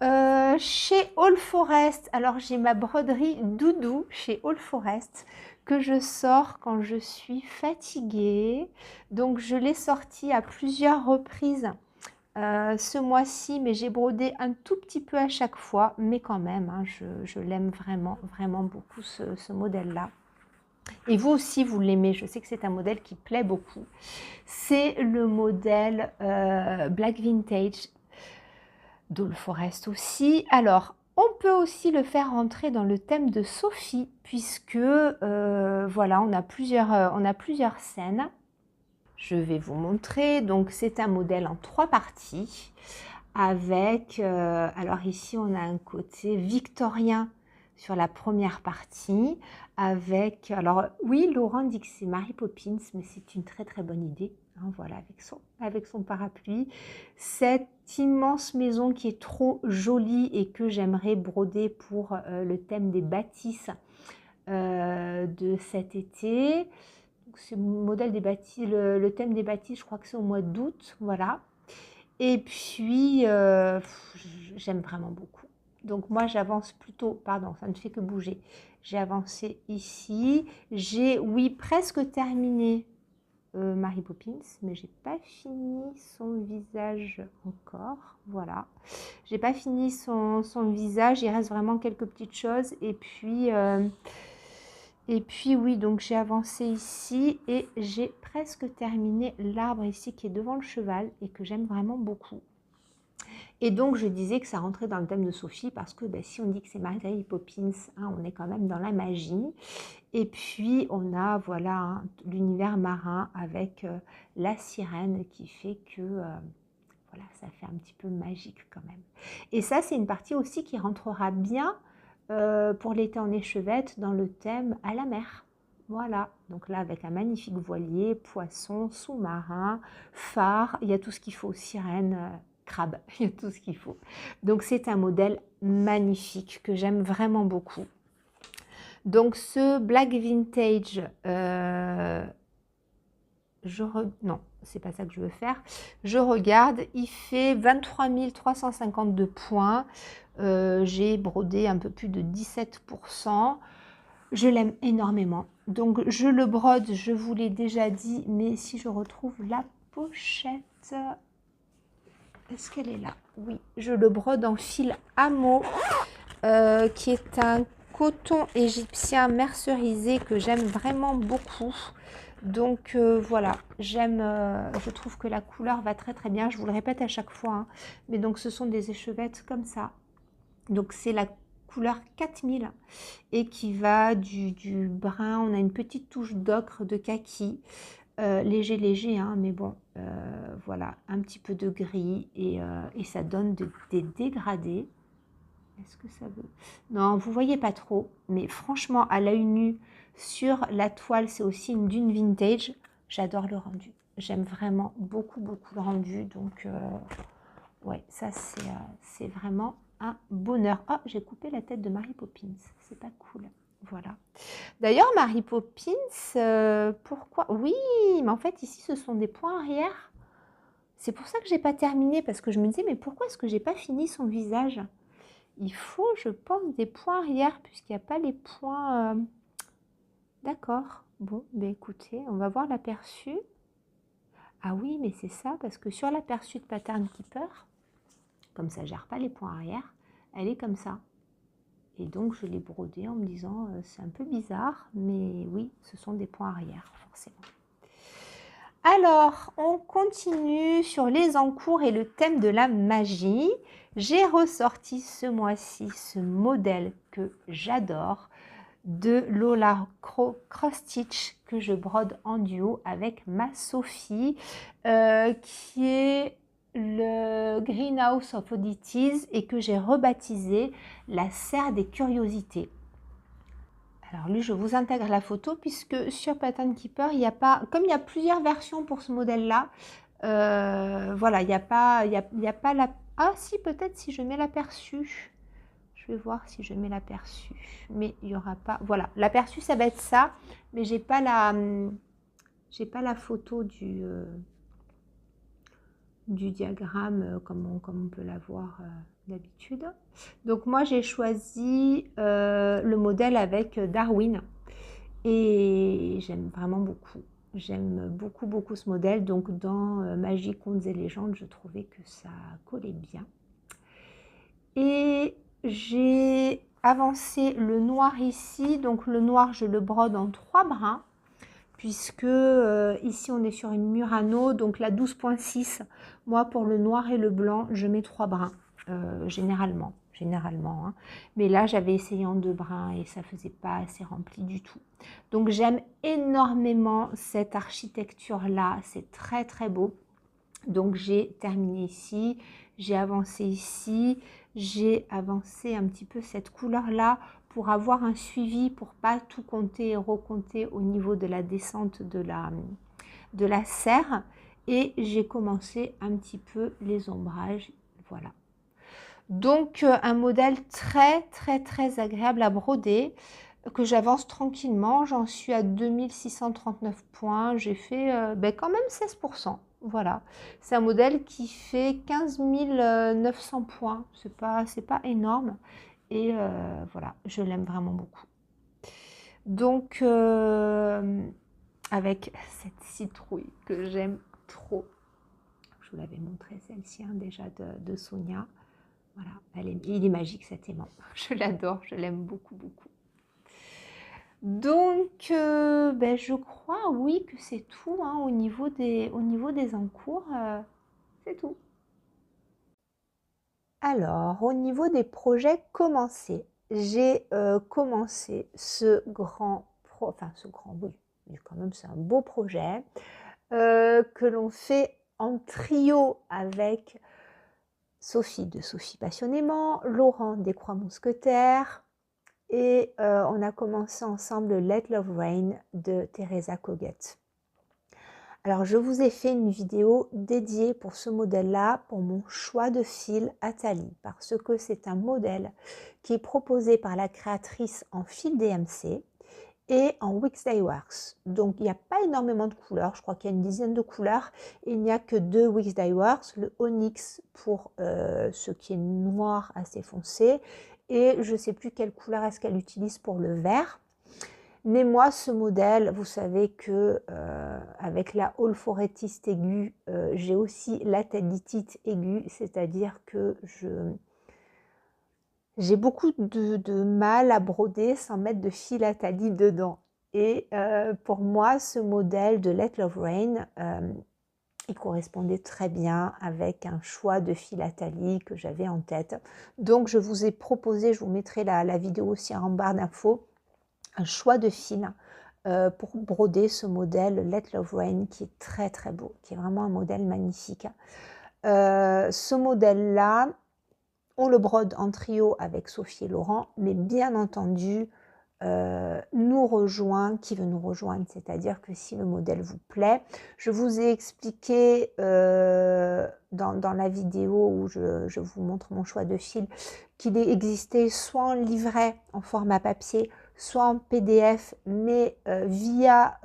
Chez All Forest, alors j'ai ma broderie doudou chez All Forest que je sors quand je suis fatiguée. Donc je l'ai sortie à plusieurs reprises ce mois-ci, mais j'ai brodé un tout petit peu à chaque fois, mais quand même, hein, je l'aime vraiment, vraiment beaucoup ce modèle-là. Et vous aussi, vous l'aimez, je sais que c'est un modèle qui plaît beaucoup. C'est le modèle Black Vintage d'All Forest aussi. Alors, on peut aussi le faire rentrer dans le thème de Sophie, puisque voilà, on a plusieurs scènes. Je vais vous montrer. Donc, c'est un modèle en 3 parties avec, alors ici, on a un côté victorien sur la première partie avec, alors oui, Laurent dit que c'est Mary Poppins, mais c'est une très très bonne idée. Hein, voilà, avec son parapluie. Cette immense maison qui est trop jolie et que j'aimerais broder pour le thème des bâtisses de cet été. C'est le modèle des bâtisses, le thème des bâtisses, je crois que c'est au mois d'août, voilà. Et puis, j'aime vraiment beaucoup. Donc moi, j'avance plutôt, pardon, ça ne fait que bouger. J'ai avancé ici. J'ai, oui, presque terminé Mary Poppins, mais j'ai pas fini son visage encore. Voilà. J'ai pas fini son visage. Il reste vraiment quelques petites choses. Et puis oui, donc j'ai avancé ici et j'ai presque terminé l'arbre ici qui est devant le cheval et que j'aime vraiment beaucoup. Et donc je disais que ça rentrait dans le thème de Sophie parce que si on dit que c'est Mary Poppins, hein, on est quand même dans la magie. Et puis on a voilà hein, l'univers marin avec la sirène qui fait que voilà, ça fait un petit peu magique quand même. Et ça c'est une partie aussi qui rentrera bien pour l'été en échevette dans le thème à la mer. Voilà, donc là avec un magnifique voilier, poisson, sous-marin, phare, il y a tout ce qu'il faut, sirène, crabe, il y a tout ce qu'il faut. Donc c'est un modèle magnifique que j'aime vraiment beaucoup. Donc ce Black Vintage, non, c'est pas ça que je veux faire. Je regarde, il fait 23 352 points. J'ai brodé un peu plus de 17%. Je l'aime énormément. Donc je le brode, je vous l'ai déjà dit, mais si je retrouve la pochette, est-ce qu'elle est là? Oui, je le brode en fil Amo, qui est un coton égyptien mercerisé que j'aime vraiment beaucoup. Donc voilà, je trouve que la couleur va très très bien, je vous le répète à chaque fois, hein. Mais donc ce sont des échevettes comme ça. Donc c'est la couleur 4000 et qui va du brun, on a une petite touche d'ocre, de kaki, léger, hein, mais bon, voilà, un petit peu de gris et ça donne des dégradés. Est-ce que ça veut... Non, vous voyez pas trop, mais franchement, à l'œil nu, sur la toile, c'est aussi une dune vintage. J'adore le rendu. J'aime vraiment beaucoup, beaucoup le rendu. Donc, ouais, ça, c'est vraiment un bonheur. Oh, j'ai coupé la tête de Mary Poppins. C'est pas cool. Voilà. D'ailleurs, Mary Poppins, pourquoi? Oui, mais en fait, ici, ce sont des points arrière. C'est pour ça que j'ai pas terminé, parce que je me disais, mais pourquoi est-ce que j'ai pas fini son visage? Il faut, je pense, des points arrière, puisqu'il n'y a pas les points... D'accord. Bon, ben écoutez, on va voir l'aperçu. Ah oui, mais c'est ça, parce que sur l'aperçu de Pattern Keeper, comme ça ne gère pas les points arrière, elle est comme ça. Et donc, je l'ai brodée en me disant, c'est un peu bizarre, mais oui, ce sont des points arrière, forcément. Alors, on continue sur les encours et le thème de la magie. J'ai ressorti ce mois-ci ce modèle que j'adore de Lola Cross Stitch que je brode en duo avec ma Sophie qui est le Greenhouse of Oddities et que j'ai rebaptisé la serre des curiosités. Alors lui, je vous intègre la photo puisque sur Pattern Keeper, il n'y a pas, comme il y a plusieurs versions pour ce modèle-là, voilà, il n'y a pas la... Ah si, peut-être si je mets l'aperçu, Je vais voir si je mets l'aperçu, mais il n'y aura pas, voilà, l'aperçu ça va être ça, mais j'ai pas la photo du diagramme comme on peut l'avoir d'habitude. Donc moi j'ai choisi le modèle avec Darwin et j'aime vraiment beaucoup. J'aime beaucoup beaucoup ce modèle, donc dans Magie, Contes et Légendes, je trouvais que ça collait bien. Et j'ai avancé le noir ici, donc le noir je le brode en 3 brins, puisque ici on est sur une Murano, donc la 12.6, moi pour le noir et le blanc je mets 3 brins, généralement, hein. Mais là j'avais essayé en 2 brins et ça faisait pas assez rempli du tout. Donc j'aime énormément cette architecture là, c'est très très beau. Donc j'ai terminé ici, j'ai avancé ici, j'ai avancé un petit peu cette couleur là pour avoir un suivi, pour pas tout compter et recompter au niveau de la descente de la serre. Et j'ai commencé un petit peu les ombrages, voilà. Donc un modèle très très très agréable à broder, que j'avance tranquillement. J'en suis à 2639 points, j'ai fait quand même 16%. Voilà, c'est un modèle qui fait 15 900 points, c'est pas énorme. Et voilà, je l'aime vraiment beaucoup. Donc, avec cette citrouille que j'aime trop, je vous l'avais montré celle-ci déjà de Sonia. Voilà, il est magique cet aimant. Je l'adore, je l'aime beaucoup, beaucoup. Donc, je crois, oui, que c'est tout hein, au niveau des encours. C'est tout. Alors, au niveau des projets commencés, j'ai commencé ce grand, oui, quand même c'est un beau projet que l'on fait en trio avec Sophie de Sophie Passionnément, Laurent des Croix Mousquetaires et on a commencé ensemble Let Love Rain de Teresa Kogut. Alors je vous ai fait une vidéo dédiée pour ce modèle-là, pour mon choix de fil Atali, parce que c'est un modèle qui est proposé par la créatrice en fil DMC et en Wix Dye Works. Donc il n'y a pas énormément de couleurs, je crois qu'il y a une dizaine de couleurs, et il n'y a que 2 Wix Dye Works, le Onyx pour ce qui est noir assez foncé, et je ne sais plus quelle couleur est-ce qu'elle utilise pour le vert. Mais moi, ce modèle, vous savez que avec la holforétiste aiguë, j'ai aussi la tenditite aiguë, c'est-à-dire que j'ai beaucoup de mal à broder sans mettre de fil à talis dedans. Et pour moi, ce modèle de Let Love Rain, il correspondait très bien avec un choix de fil à talis que j'avais en tête. Donc, je vous ai proposé, je vous mettrai la vidéo aussi en barre d'infos, un choix de fil pour broder ce modèle Let Love Rain qui est très très beau, qui est vraiment un modèle magnifique. Ce modèle-là, on le brode en trio avec Sophie et Laurent, mais bien entendu, qui veut nous rejoindre, c'est-à-dire que si le modèle vous plaît, je vous ai expliqué dans la vidéo où je vous montre mon choix de fil, qu'il existait soit en livret en format papier, soit en PDF, mais via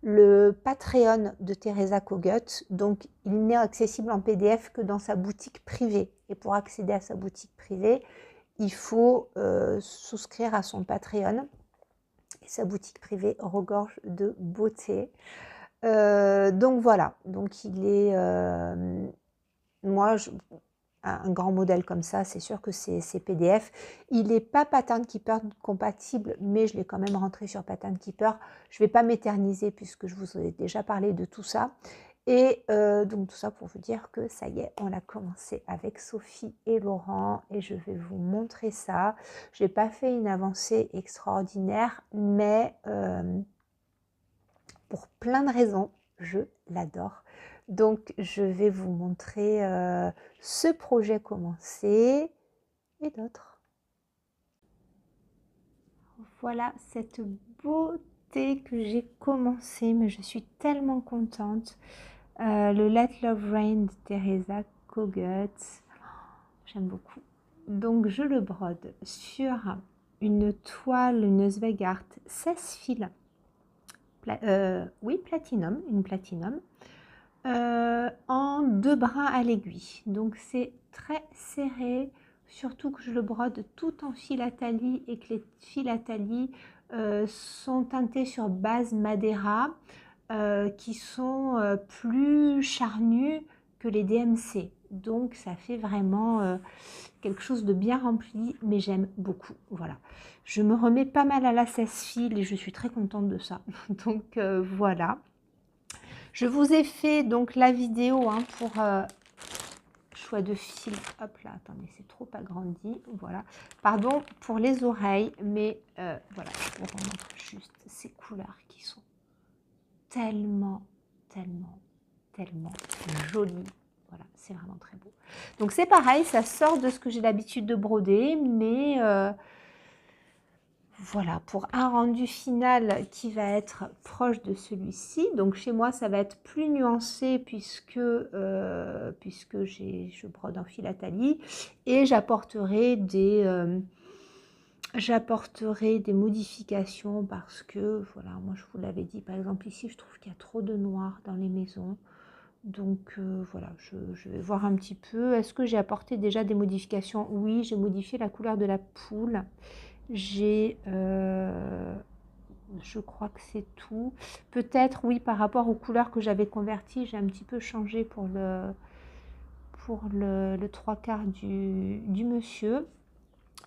le Patreon de Teresa Kogut. Donc, il n'est accessible en PDF que dans sa boutique privée. Et pour accéder à sa boutique privée, il faut souscrire à son Patreon. Et sa boutique privée regorge de beauté. Donc voilà, donc il est... un grand modèle comme ça, c'est sûr que c'est PDF. Il n'est pas Pattern Keeper compatible, mais je l'ai quand même rentré sur Pattern Keeper. Je ne vais pas m'éterniser puisque je vous ai déjà parlé de tout ça. Et donc tout ça pour vous dire que ça y est, on a commencé avec Sophie et Laurent et je vais vous montrer ça. Je n'ai pas fait une avancée extraordinaire, mais pour plein de raisons, je l'adore. Donc je vais vous montrer ce projet commencé et d'autres. Voilà cette beauté que j'ai commencé, mais je suis tellement contente. Le Let Love Rain de Teresa Kogut. J'aime beaucoup. Donc je le brode sur une toile, une Zweigart 16 fils, oui platinum, une platinum, en 2 brins à l'aiguille. Donc c'est très serré, surtout que je le brode tout en philathalie et que les philatalies sont teintées sur base Madeira, qui sont plus charnues que les DMC. Donc ça fait vraiment quelque chose de bien rempli, mais j'aime beaucoup. Voilà. Je me remets pas mal à la 16 fils et je suis très contente de ça. Donc voilà. Je vous ai fait donc la vidéo pour choix de fil. Hop là, attendez, c'est trop agrandi. Voilà. Pardon pour les oreilles, mais voilà, je vous remontre juste ces couleurs qui sont tellement, tellement, tellement jolies. Voilà, c'est vraiment très beau. Donc c'est pareil, ça sort de ce que j'ai l'habitude de broder, mais voilà, pour un rendu final qui va être proche de celui-ci. Donc chez moi, ça va être plus nuancé puisque je brode en philathalie et j'apporterai des modifications parce que, voilà, moi je vous l'avais dit, par exemple ici, je trouve qu'il y a trop de noir dans les maisons. Donc voilà, je vais voir un petit peu. Est-ce que j'ai apporté déjà des modifications? Oui, j'ai modifié la couleur de la poule. J'ai, je crois que c'est tout. Peut-être, oui, par rapport aux couleurs que j'avais converties, j'ai un petit peu changé pour le 3/4 du monsieur.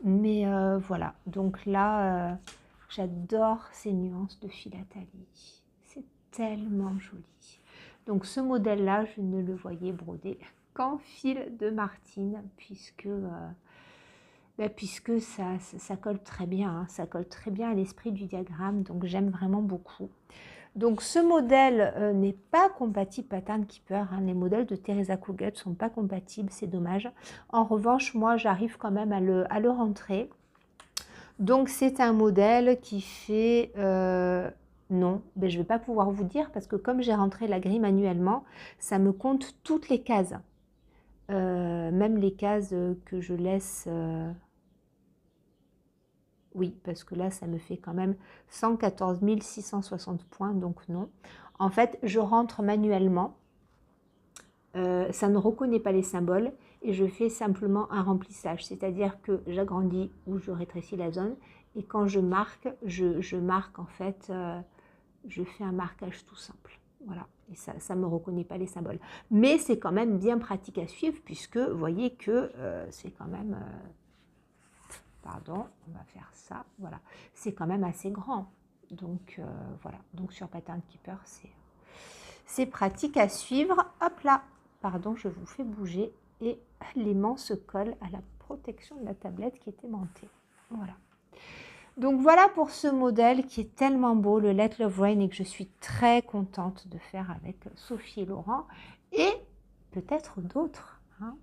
Mais voilà, donc là, j'adore ces nuances de philathalie. C'est tellement joli. Donc ce modèle-là, je ne le voyais broder qu'en fil de Martine, puisque ça colle très bien, hein, ça colle très bien à l'esprit du diagramme, donc j'aime vraiment beaucoup. Donc ce modèle n'est pas compatible Pattern Keeper, hein, les modèles de Teresa Couget ne sont pas compatibles, c'est dommage. En revanche, moi j'arrive quand même à le rentrer. Donc c'est un modèle qui fait... non, mais je ne vais pas pouvoir vous dire parce que comme j'ai rentré la grille manuellement, ça me compte toutes les cases. Même les cases que je laisse... oui, parce que là, ça me fait quand même 114 660 points, donc non. En fait, je rentre manuellement. Ça ne reconnaît pas les symboles et je fais simplement un remplissage. C'est-à-dire que j'agrandis ou je rétrécis la zone. Et quand je marque, je marque en fait, je fais un marquage tout simple. Voilà, et ça ne me reconnaît pas les symboles. Mais c'est quand même bien pratique à suivre puisque vous voyez que c'est quand même... pardon, on va faire ça, voilà. C'est quand même assez grand. Donc voilà, donc sur Pattern Keeper, c'est pratique à suivre. Hop là, pardon, je vous fais bouger et l'aimant se colle à la protection de la tablette qui est aimantée. Voilà. Donc voilà pour ce modèle qui est tellement beau, le Let Love Rain, et que je suis très contente de faire avec Sophie et Laurent et peut-être d'autres. Hein,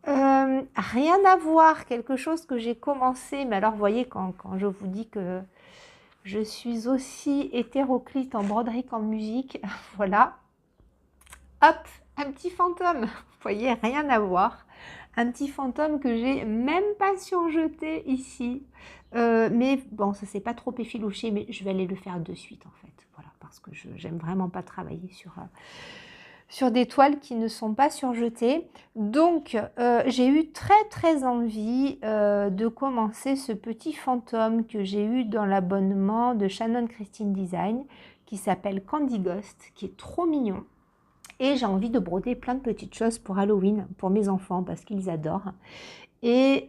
voilà. Rien à voir, quelque chose que j'ai commencé, mais alors vous voyez quand je vous dis que je suis aussi hétéroclite en broderie qu'en musique, voilà. Hop, un petit fantôme, vous voyez, rien à voir. Un petit fantôme que j'ai même pas surjeté ici. Mais bon, ça s'est pas trop effilouché, mais je vais aller le faire de suite en fait. Voilà, parce que j'aime vraiment pas travailler sur des toiles qui ne sont pas surjetées. Donc, j'ai eu très envie de commencer ce petit fantôme que j'ai eu dans l'abonnement de Shannon Christine Design, qui s'appelle Candy Ghost, qui est trop mignon. Et j'ai envie de broder plein de petites choses pour Halloween, pour mes enfants, parce qu'ils adorent. Et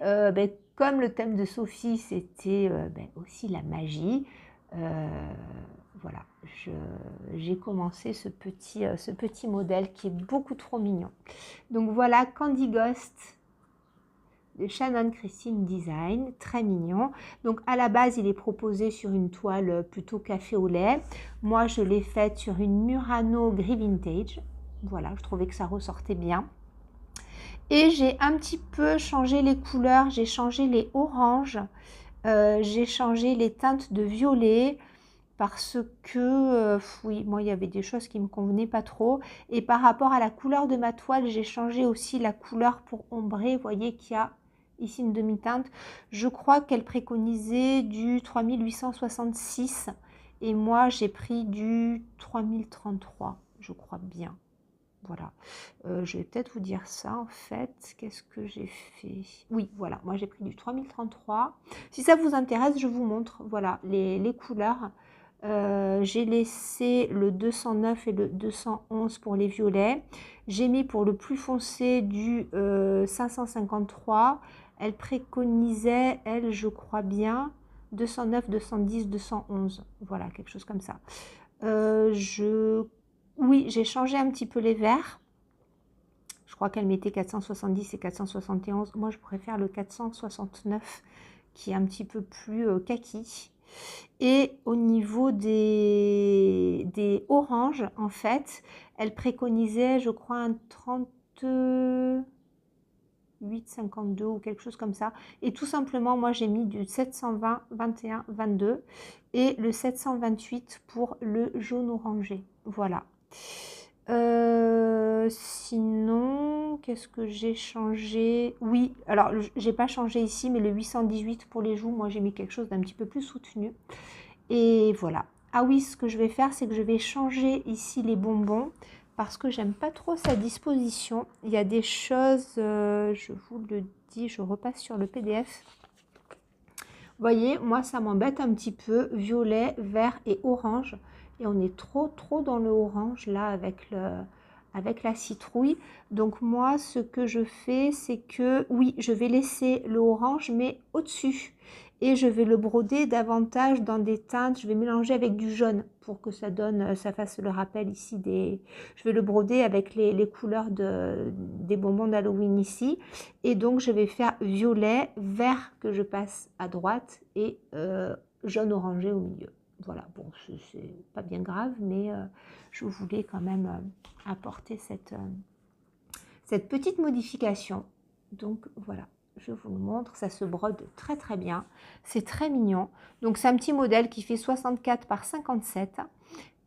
comme le thème de Sophie, c'était aussi la magie, voilà, j'ai commencé ce petit modèle qui est beaucoup trop mignon. Donc voilà, Candy Ghost de Shannon Christine Design, très mignon. Donc à la base, il est proposé sur une toile plutôt café au lait. Moi, je l'ai faite sur une Murano gris vintage. Voilà, je trouvais que ça ressortait bien. Et j'ai un petit peu changé les couleurs, j'ai changé les oranges, j'ai changé les teintes de violet parce que, oui, moi, il y avait des choses qui me convenaient pas trop. Et par rapport à la couleur de ma toile, j'ai changé aussi la couleur pour ombrer. Vous voyez qu'il y a ici une demi-teinte. Je crois qu'elle préconisait du 3866 et moi, j'ai pris du 3033, je crois bien. Voilà, je vais peut-être vous dire ça en fait. Qu'est-ce que j'ai fait? Oui, voilà, moi j'ai pris du 3033. Si ça vous intéresse, je vous montre, voilà, les couleurs. J'ai laissé le 209 et le 211 pour les violets. J'ai mis pour le plus foncé du 553. Elle préconisait, elle, je crois bien, 209, 210, 211. Voilà, quelque chose comme ça. Oui, j'ai changé un petit peu les verts. Je crois qu'elle mettait 470 et 471. Moi, je préfère le 469 qui est un petit peu plus kaki. Et au niveau des oranges, en fait, elle préconisait, je crois, un 38,52 ou quelque chose comme ça. Et tout simplement, moi, j'ai mis du 720, 21, 22 et le 728 pour le jaune orangé. Voilà. Sinon, qu'est-ce que j'ai changé? Oui, alors j'ai pas changé ici, mais le 818 pour les joues, moi j'ai mis quelque chose d'un petit peu plus soutenu. Et voilà. Ah oui, ce que je vais faire, c'est que je vais changer ici les bonbons parce que j'aime pas trop sa disposition. Il y a des choses, je vous le dis, je repasse sur le PDF. Vous voyez, moi ça m'embête un petit peu, violet, vert et orange. Et on est trop dans le orange là avec la citrouille. Donc moi ce que je fais, c'est que oui, je vais laisser le orange mais au-dessus. Et je vais le broder davantage dans des teintes. Je vais mélanger avec du jaune pour que ça donne, ça fasse le rappel ici des... Je vais le broder avec les couleurs des bonbons d'Halloween ici. Et donc, je vais faire violet, vert que je passe à droite et jaune orangé au milieu. Voilà, bon, c'est pas bien grave, mais je voulais quand même apporter cette petite modification. Donc, voilà, je vous le montre. Ça se brode très bien. C'est très mignon. Donc, c'est un petit modèle qui fait 64 par 57.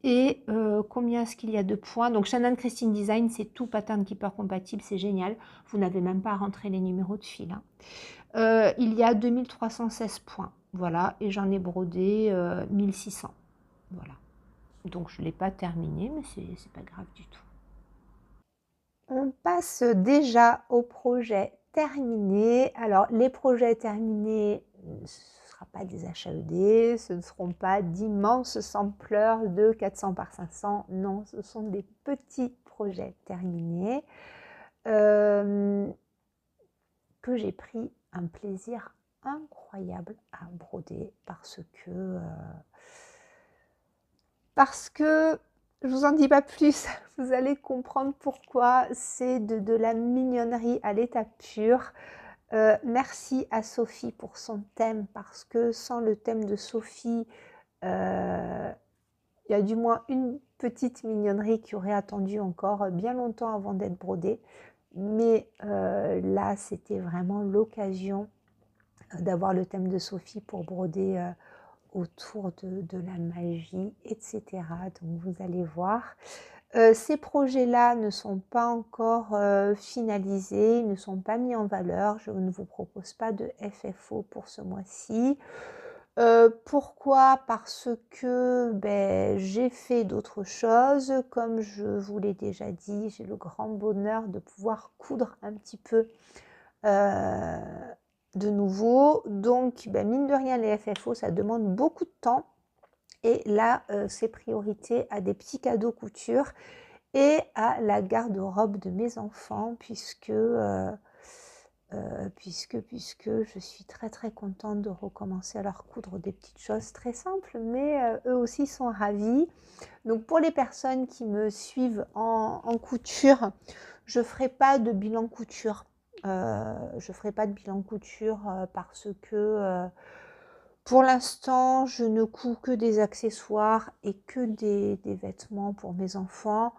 Et combien est-ce qu'il y a de points? Donc Shannon Christine Design, c'est tout Pattern Keeper compatible, c'est génial. Vous n'avez même pas à rentrer les numéros de fil. Hein. Il y a 2316 points. Voilà, et j'en ai brodé 1600. Voilà. Donc je ne l'ai pas terminé, mais c'est pas grave du tout. On passe déjà au projet terminé. Alors les projets terminés, ce ne sera pas des HAED, ce ne seront pas d'immenses sampleurs de 400 par 500. Non, ce sont des petits projets terminés que j'ai pris un plaisir incroyable à broder parce que je vous en dis pas plus, vous allez comprendre pourquoi. C'est de la mignonnerie à l'état pur. Merci à Sophie pour son thème, parce que sans le thème de Sophie, il y a du moins une petite mignonnerie qui aurait attendu encore bien longtemps avant d'être brodée. Mais là, c'était vraiment l'occasion d'avoir le thème de Sophie pour broder autour de la magie, etc. Donc vous allez voir. Ces projets-là ne sont pas encore finalisés, ils ne sont pas mis en valeur. Je ne vous propose pas de FFO pour ce mois-ci. Pourquoi? Parce que j'ai fait d'autres choses. Comme je vous l'ai déjà dit, j'ai le grand bonheur de pouvoir coudre un petit peu de nouveau. Donc, mine de rien, les FFO, ça demande beaucoup de temps. Et là, c'est priorité à des petits cadeaux couture et à la garde-robe de mes enfants, puisque je suis très contente de recommencer à leur coudre des petites choses très simples, mais eux aussi sont ravis. Donc pour les personnes qui me suivent en couture, je ne ferai pas de bilan couture. Parce que pour l'instant, je ne couds que des accessoires et que des vêtements pour mes enfants.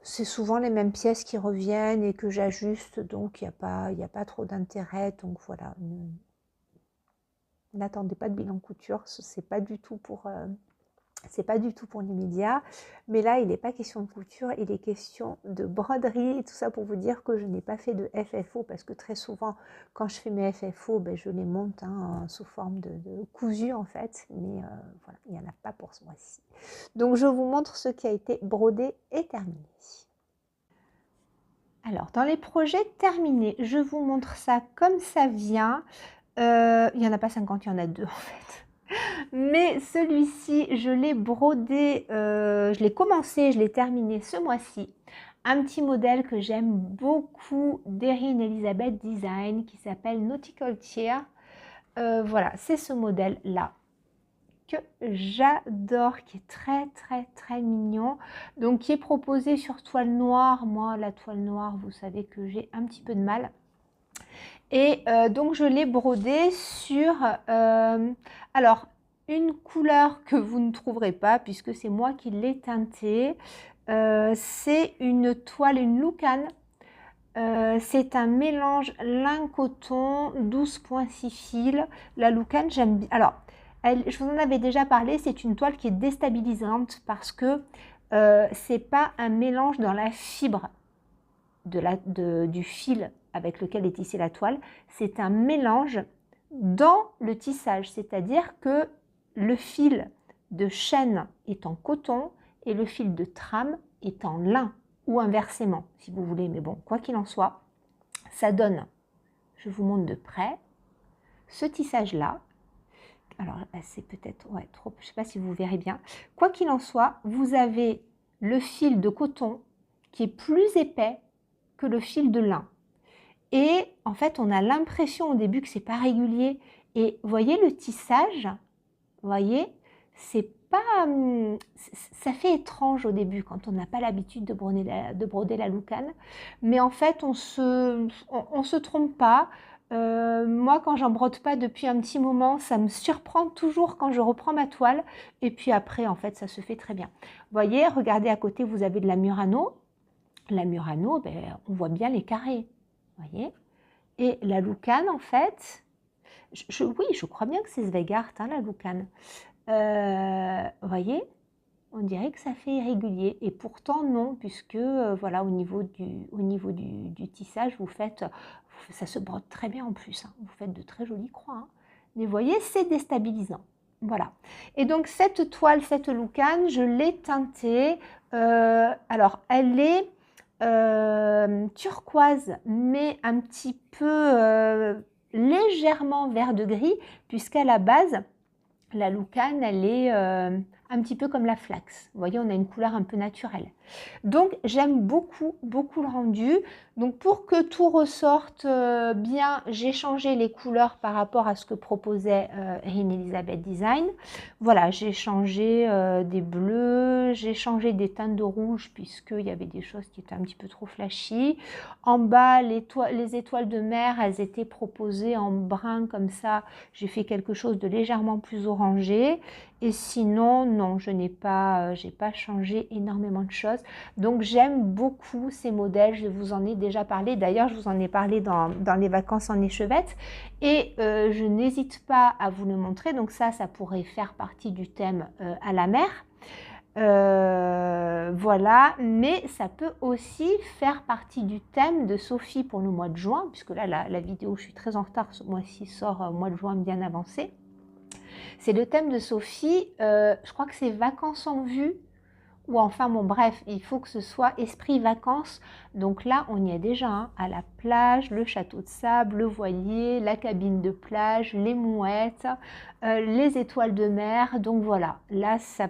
C'est souvent les mêmes pièces qui reviennent et que j'ajuste, donc il n'y a pas trop d'intérêt. Donc voilà, n'attendez pas de bilan couture, ce n'est pas du tout C'est pas du tout pour les médias, mais là, il n'est pas question de couture, il est question de broderie et tout ça pour vous dire que je n'ai pas fait de FFO parce que très souvent, quand je fais mes FFO, ben, je les monte sous forme de cousu en fait, mais voilà, il n'y en a pas pour ce mois-ci. Donc, je vous montre ce qui a été brodé et terminé. Alors, dans les projets terminés, je vous montre ça comme ça vient. Il n'y en a pas 50, il y en a 2 en fait. Mais celui-ci, je l'ai brodé, je l'ai commencé, je l'ai terminé ce mois-ci. Un petit modèle que j'aime beaucoup d'Erin Elizabeth Design qui s'appelle Nautical Chair. Voilà, c'est ce modèle-là que j'adore, qui est très mignon. Donc, qui est proposé sur toile noire. Moi, la toile noire, vous savez que j'ai un petit peu de mal. Et donc, je l'ai brodé sur... alors, une couleur que vous ne trouverez pas, puisque c'est moi qui l'ai teintée. C'est une toile, une Loukan. C'est un mélange lin coton, 12,6 fils. La Loukan, j'aime bien. Alors, je vous en avais déjà parlé, c'est une toile qui est déstabilisante parce que c'est pas un mélange dans la fibre du fil avec lequel est tissée la toile, c'est un mélange dans le tissage, c'est-à-dire que le fil de chêne est en coton et le fil de trame est en lin, ou inversement, si vous voulez. Mais bon, quoi qu'il en soit, ça donne, je vous montre de près, ce tissage-là. Alors, c'est peut-être trop, je ne sais pas si vous verrez bien. Quoi qu'il en soit, vous avez le fil de coton qui est plus épais que le fil de lin. Et en fait, on a l'impression au début que c'est pas régulier. Et voyez le tissage, voyez, c'est pas, ça fait étrange au début quand on n'a pas l'habitude de broder la Loukan. Mais en fait, on se trompe pas. Moi, quand j'en brode pas depuis un petit moment, ça me surprend toujours quand je reprends ma toile. Et puis après, en fait, ça se fait très bien. Voyez, regardez à côté, vous avez de la Murano. La Murano, ben, on voit bien les carrés. Voyez. Et la Loukan, en fait, oui, je crois bien que c'est Zweigart, hein, la Loukan. Voyez, on dirait que ça fait irrégulier. Et pourtant, non, puisque voilà, au niveau du tissage, ça se brode très bien en plus. Hein. Vous faites de très jolies croix. Hein. Mais voyez, c'est déstabilisant. Voilà. Et donc, cette toile, cette Loukan, je l'ai teintée. Alors, elle est turquoise, mais un petit peu légèrement vert de gris, puisqu'à la base, la Loukan, elle est un petit peu comme la flax. Vous voyez, on a une couleur un peu naturelle. Donc, j'aime beaucoup le rendu. Donc, pour que tout ressorte bien, j'ai changé les couleurs par rapport à ce que proposait Erin Elizabeth Design. Voilà, j'ai changé des bleus, j'ai changé des teintes de rouge puisqu'il y avait des choses qui étaient un petit peu trop flashy. En bas, les étoiles de mer, elles étaient proposées en brun comme ça. J'ai fait quelque chose de légèrement plus orangé. Et sinon, non, j'ai pas changé énormément de choses. Donc, j'aime beaucoup ces modèles. Je vous en ai déjà parlé. D'ailleurs, je vous en ai parlé dans les vacances en échevette. Et je n'hésite pas à vous le montrer. Donc, ça pourrait faire partie du thème à la mer. Voilà, mais ça peut aussi faire partie du thème de Sophie pour le mois de juin, puisque là, la vidéo, je suis très en retard, ce mois-ci sort au mois de juin bien avancé. C'est le thème de Sophie, je crois que c'est vacances en vue, ou enfin, bon bref, il faut que ce soit esprit vacances. Donc là, on y est déjà, hein, à la plage, le château de sable, le voilier, la cabine de plage, les mouettes, les étoiles de mer. Donc voilà, là, ça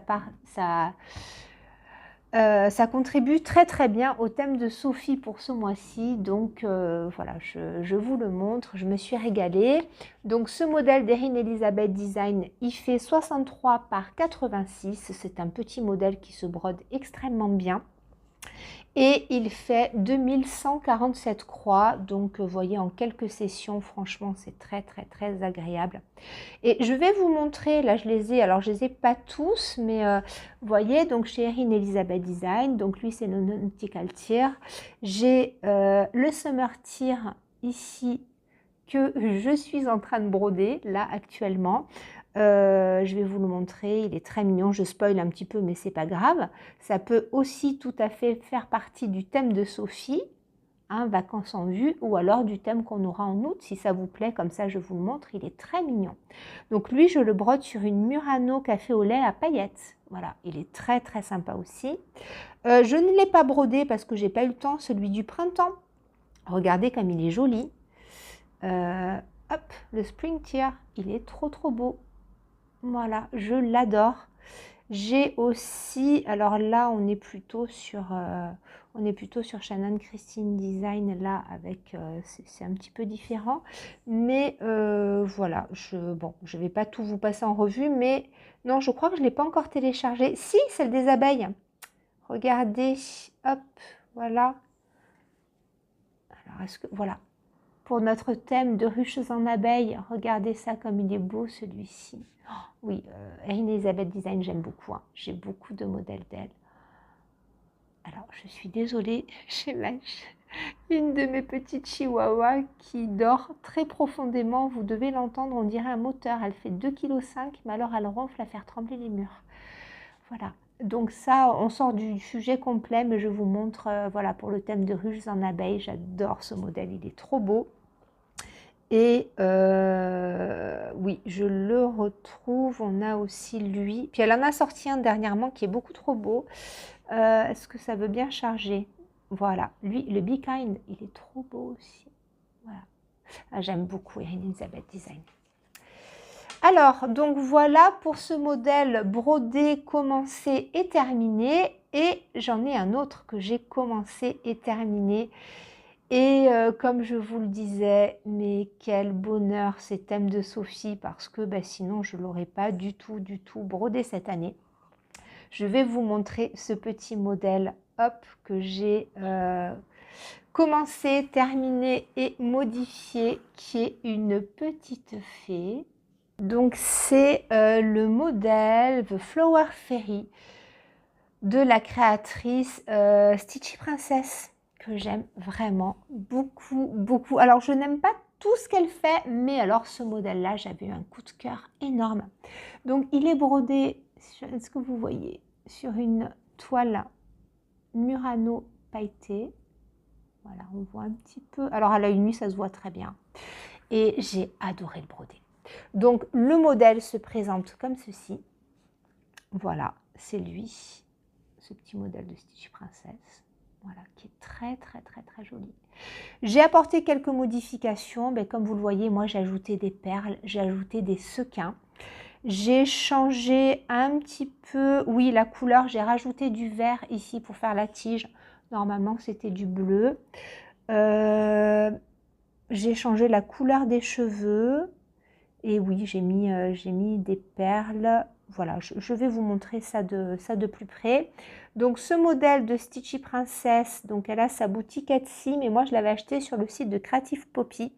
contribue très bien au thème de Sophie pour ce mois-ci. Donc voilà, je vous le montre, je me suis régalée. Donc ce modèle d'Erin Elizabeth Design, il fait 63 par 86. C'est un petit modèle qui se brode extrêmement bien. Et il fait 2147 croix, donc vous voyez en quelques sessions, franchement c'est très agréable. Et je vais vous montrer, là je les ai pas tous, mais vous voyez, donc chez Erin Elizabeth Design, donc lui c'est le Nautical Chair. J'ai le Summer Tear ici que je suis en train de broder là actuellement. Je vais vous le montrer, il est très mignon, je spoil un petit peu mais c'est pas grave. Ça peut aussi tout à fait faire partie du thème de Sophie, hein, vacances en vue, ou alors du thème qu'on aura en août, si ça vous plaît, comme ça je vous le montre, il est très mignon. Donc lui, je le brode sur une Murano café au lait à paillettes. Voilà, il est très très sympa aussi. Je ne l'ai pas brodé parce que j'ai pas eu le temps, celui du printemps. Regardez comme il est joli. Hop, le Spring Tear, il est trop trop beau. Voilà, je l'adore. J'ai aussi, alors là on est plutôt sur Shannon Christine Design là avec, c'est un petit peu différent, mais voilà, je vais pas tout vous passer en revue, mais non, je crois que je l'ai pas encore téléchargé. Si, celle des abeilles. Regardez, hop, voilà. Alors est-ce que voilà. Pour notre thème de ruches en abeilles, regardez ça comme il est beau celui-ci. Oh, oui, Erin Elizabeth Design, j'aime beaucoup. Hein. J'ai beaucoup de modèles d'elle. Alors, je suis désolée, j'ai une de mes petites chihuahuas qui dort très profondément. Vous devez l'entendre, on dirait un moteur. Elle fait 2,5 kg, mais alors elle ronfle à faire trembler les murs. Voilà. Donc ça, on sort du sujet complet, mais je vous montre, voilà, pour le thème de ruches en abeilles. J'adore ce modèle, il est trop beau. Et oui, je le retrouve, on a aussi lui. Puis elle en a sorti un dernièrement qui est beaucoup trop beau. Est-ce que ça veut bien charger? Voilà, lui, le Be Kind, il est trop beau aussi. Voilà. Ah, j'aime beaucoup Erin Elizabeth Design. Alors, donc voilà pour ce modèle brodé, commencé et terminé. Et j'en ai un autre que j'ai commencé et terminé. Et comme je vous le disais, mais quel bonheur ces thèmes de Sophie, parce que sinon je ne l'aurais pas du tout brodé cette année. Je vais vous montrer ce petit modèle, hop, que j'ai commencé, terminé et modifié, qui est une petite fée. Donc c'est le modèle The Flower Fairy de la créatrice Stitchy Princess, que j'aime vraiment beaucoup. Alors, je n'aime pas tout ce qu'elle fait, mais alors ce modèle-là, j'avais eu un coup de cœur énorme. Donc, il est brodé, est-ce que vous voyez, sur une toile Murano pailletée. Voilà, on voit un petit peu. Alors, à l'œil nu, ça se voit très bien. Et j'ai adoré le broder. Donc, le modèle se présente comme ceci. Voilà, c'est lui. Ce petit modèle de Stitch Princess, voilà, qui est très joli. J'ai apporté quelques modifications, comme vous le voyez, moi j'ai ajouté des perles, j'ai ajouté des sequins, j'ai changé un petit peu, oui, la couleur, j'ai rajouté du vert ici pour faire la tige, normalement c'était du bleu. J'ai changé la couleur des cheveux, et oui, j'ai mis des perles. Voilà, je vais vous montrer ça de plus près. Donc, ce modèle de Stitchy Princess, donc elle a sa boutique Etsy, mais moi, je l'avais acheté sur le site de Creative Poppy.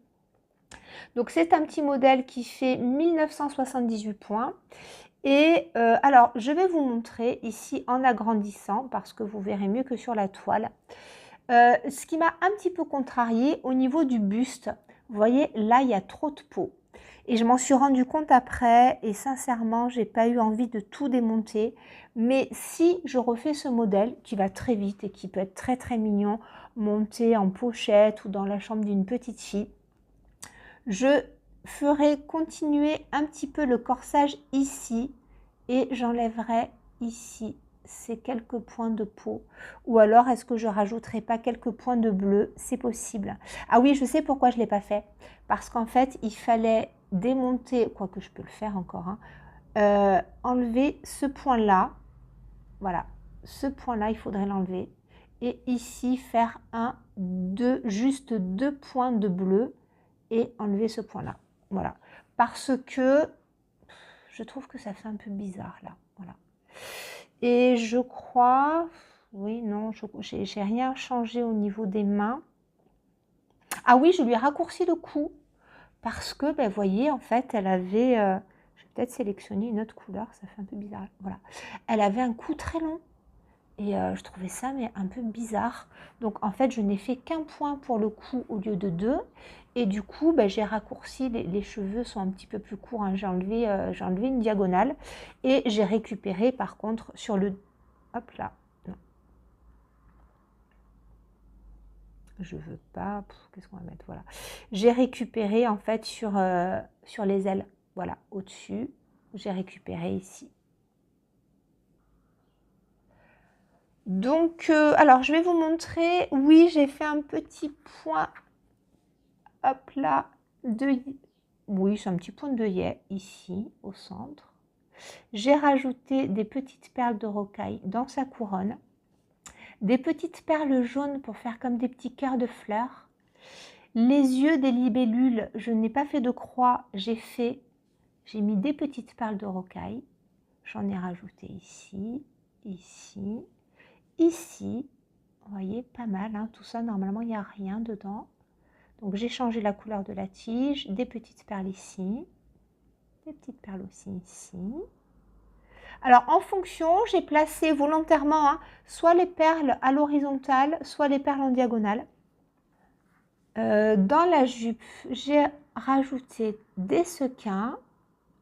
Donc, c'est un petit modèle qui fait 1978 points. Et alors, je vais vous montrer ici en agrandissant, parce que vous verrez mieux que sur la toile. Ce qui m'a un petit peu contrarié au niveau du buste. Vous voyez, là, il y a trop de peau. Et je m'en suis rendu compte après et sincèrement, j'ai pas eu envie de tout démonter. Mais si je refais ce modèle qui va très vite et qui peut être très mignon, monté en pochette ou dans la chambre d'une petite fille, je ferai continuer un petit peu le corsage ici et j'enlèverai ici ces quelques points de peau. Ou alors, est-ce que je rajouterai pas quelques points de bleu? C'est possible. Ah oui, je sais pourquoi je ne l'ai pas fait. Parce qu'en fait, il fallait démonter, quoique je peux le faire encore, hein, enlever ce point-là. Voilà, ce point-là, il faudrait l'enlever. Et ici, faire juste deux points de bleu et enlever ce point-là. Voilà, parce que je trouve que ça fait un peu bizarre là. Voilà. Et je crois, oui, non, j'ai rien changé au niveau des mains. Ah oui, je lui ai raccourci le cou parce que, vous voyez, en fait, elle avait, je vais peut-être sélectionner une autre couleur, ça fait un peu bizarre. Voilà, elle avait un cou très long Et je trouvais ça mais un peu bizarre. Donc en fait, je n'ai fait qu'un point pour le cou au lieu de deux. Et du coup, bah, j'ai raccourci, les cheveux sont un petit peu plus courts, hein. J'ai enlevé une diagonale. Et j'ai récupéré par contre sur le... Hop là. Non. Je veux pas... Qu'est-ce qu'on va mettre? Voilà. J'ai récupéré en fait sur les ailes. Voilà, au-dessus. J'ai récupéré ici. Donc, alors, je vais vous montrer. Oui, j'ai fait un petit point, hop là, oui, c'est un petit point d'œillet ici, au centre. J'ai rajouté des petites perles de rocaille dans sa couronne. Des petites perles jaunes pour faire comme des petits cœurs de fleurs. Les yeux des libellules, je n'ai pas fait de croix, j'ai mis des petites perles de rocaille. J'en ai rajouté ici, ici. Ici, vous voyez, pas mal, hein, tout ça, normalement, il n'y a rien dedans. Donc, j'ai changé la couleur de la tige, des petites perles ici, des petites perles aussi ici. Alors, en fonction, j'ai placé volontairement soit les perles à l'horizontale, soit les perles en diagonale. Dans la jupe, j'ai rajouté des sequins,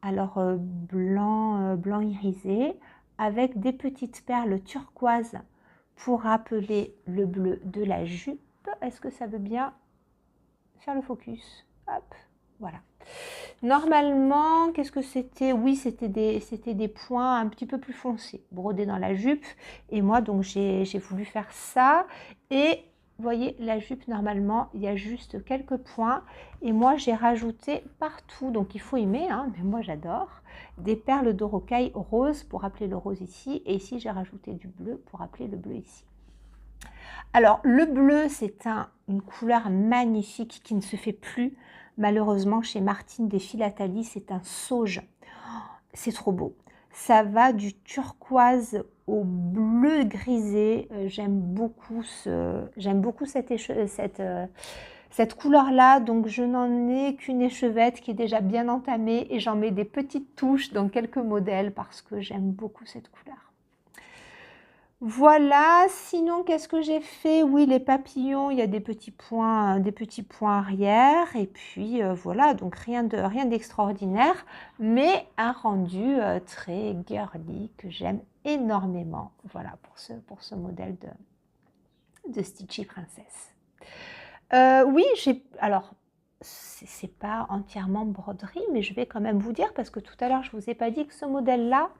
alors blanc irisé, avec des petites perles turquoises pour rappeler le bleu de la jupe. Est-ce que ça veut bien faire le focus? Hop, voilà. Normalement, qu'est-ce que c'était? Oui, c'était des points un petit peu plus foncés, brodés dans la jupe. Et moi, donc, j'ai voulu faire ça. Et vous voyez, la jupe, normalement, il y a juste quelques points. Et moi, j'ai rajouté partout, donc il faut aimer, hein, mais moi, j'adore, des perles de rocaille rose pour rappeler le rose ici. Et ici, j'ai rajouté du bleu pour rappeler le bleu ici. Alors, le bleu, c'est une couleur magnifique qui ne se fait plus, malheureusement, chez Martine des Philatalies. C'est un sauge. C'est trop beau. Ça va du turquoise au bleu grisé. J'aime beaucoup cette couleur-là. Donc, je n'en ai qu'une échevette qui est déjà bien entamée et j'en mets des petites touches dans quelques modèles parce que j'aime beaucoup cette couleur. Voilà, sinon qu'est-ce que j'ai fait? Oui, les papillons, il y a des petits points arrière et puis voilà, donc rien d'extraordinaire, mais un rendu très girly que j'aime énormément. Voilà pour ce modèle de Stitchy Princess. Oui, alors c'est pas entièrement broderie, mais je vais quand même vous dire parce que tout à l'heure je vous ai pas dit que ce modèle-là,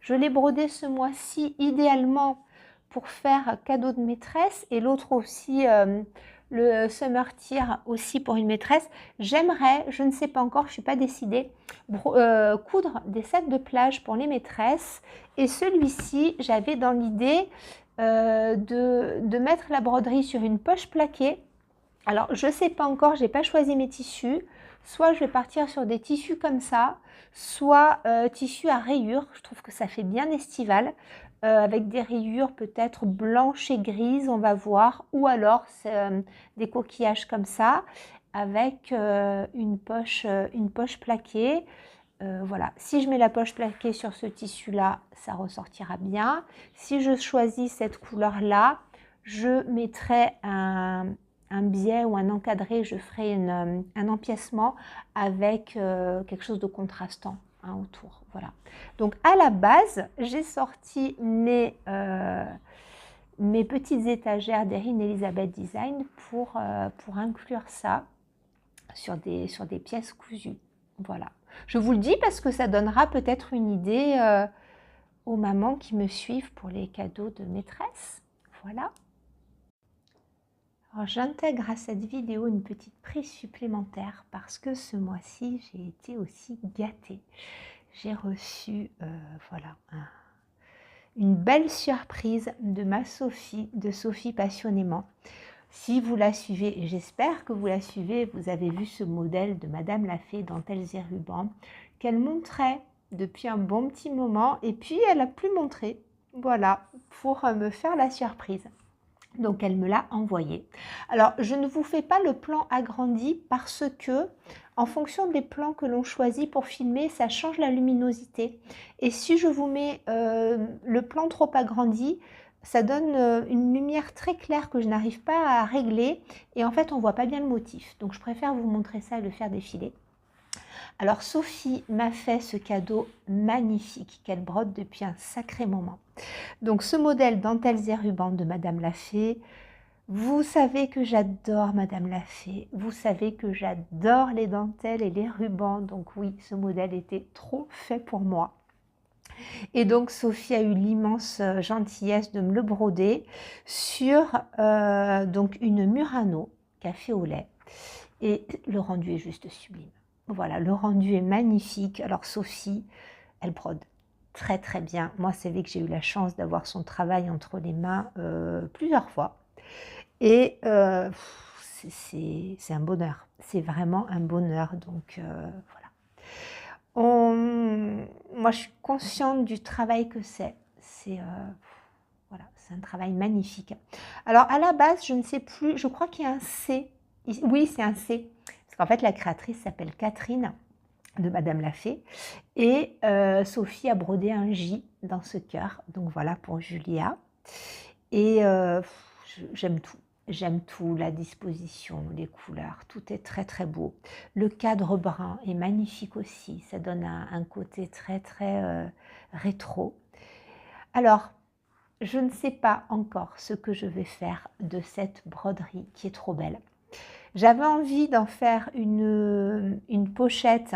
je l'ai brodé ce mois-ci idéalement pour faire cadeau de maîtresse et l'autre aussi, le Summer Tier aussi pour une maîtresse. J'aimerais, je ne sais pas encore, je ne suis pas décidée, coudre des sacs de plage pour les maîtresses. Et celui-ci, j'avais dans l'idée de mettre la broderie sur une poche plaquée. Alors, je ne sais pas encore, je n'ai pas choisi mes tissus. Soit je vais partir sur des tissus comme ça, soit tissus à rayures. Je trouve que ça fait bien estival. Avec des rayures peut-être blanches et grises, on va voir. Ou alors des coquillages comme ça, avec une poche plaquée. Voilà, si je mets la poche plaquée sur ce tissu-là, ça ressortira bien. Si je choisis cette couleur-là, je mettrai un biais ou un encadré, je ferai un empiècement avec quelque chose de contrastant autour. Voilà. Donc à la base, j'ai sorti mes petites étagères d'Erin Elizabeth Design pour inclure ça sur des pièces cousues. Voilà. Je vous le dis parce que ça donnera peut-être une idée aux mamans qui me suivent pour les cadeaux de maîtresse. Voilà. Alors j'intègre à cette vidéo une petite prise supplémentaire parce que ce mois-ci, j'ai été aussi gâtée. J'ai reçu voilà, une belle surprise de ma Sophie, de Sophie Passionnément. Si vous la suivez, et j'espère que vous la suivez, vous avez vu ce modèle de Madame la Fée dentelles et rubans qu'elle montrait depuis un bon petit moment et puis elle a plus montré, voilà, pour me faire la surprise. Donc elle me l'a envoyé. Alors je ne vous fais pas le plan agrandi parce que en fonction des plans que l'on choisit pour filmer, ça change la luminosité. Et si je vous mets le plan trop agrandi, ça donne une lumière très claire que je n'arrive pas à régler. Et en fait, on ne voit pas bien le motif. Donc, je préfère vous montrer ça et le faire défiler. Alors, Sophie m'a fait ce cadeau magnifique qu'elle brode depuis un sacré moment. Donc, ce modèle dentelles et rubans de Madame Lafay, vous savez que j'adore Madame Lafay, vous savez que j'adore les dentelles et les rubans, donc oui, ce modèle était trop fait pour moi. Et donc Sophie a eu l'immense gentillesse de me le broder sur donc une Murano café au lait. Et le rendu est juste sublime. Voilà, le rendu est magnifique. Alors Sophie, elle brode très très bien. Moi, c'est vrai que j'ai eu la chance d'avoir son travail entre les mains plusieurs fois. Et c'est un bonheur, c'est vraiment un bonheur. Donc voilà. Moi, je suis consciente du travail que c'est. Voilà, c'est un travail magnifique. Alors, à la base, je ne sais plus, je crois qu'il y a un C. Oui, c'est un C. Parce qu'en fait, la créatrice s'appelle Catherine de Madame Lafay. Et Sophie a brodé un J dans ce cœur. Donc voilà pour Julia. Et j'aime tout. J'aime tout, la disposition, les couleurs, tout est très très beau. Le cadre brun est magnifique aussi, ça donne un côté très très rétro. Alors, je ne sais pas encore ce que je vais faire de cette broderie qui est trop belle. J'avais envie d'en faire une pochette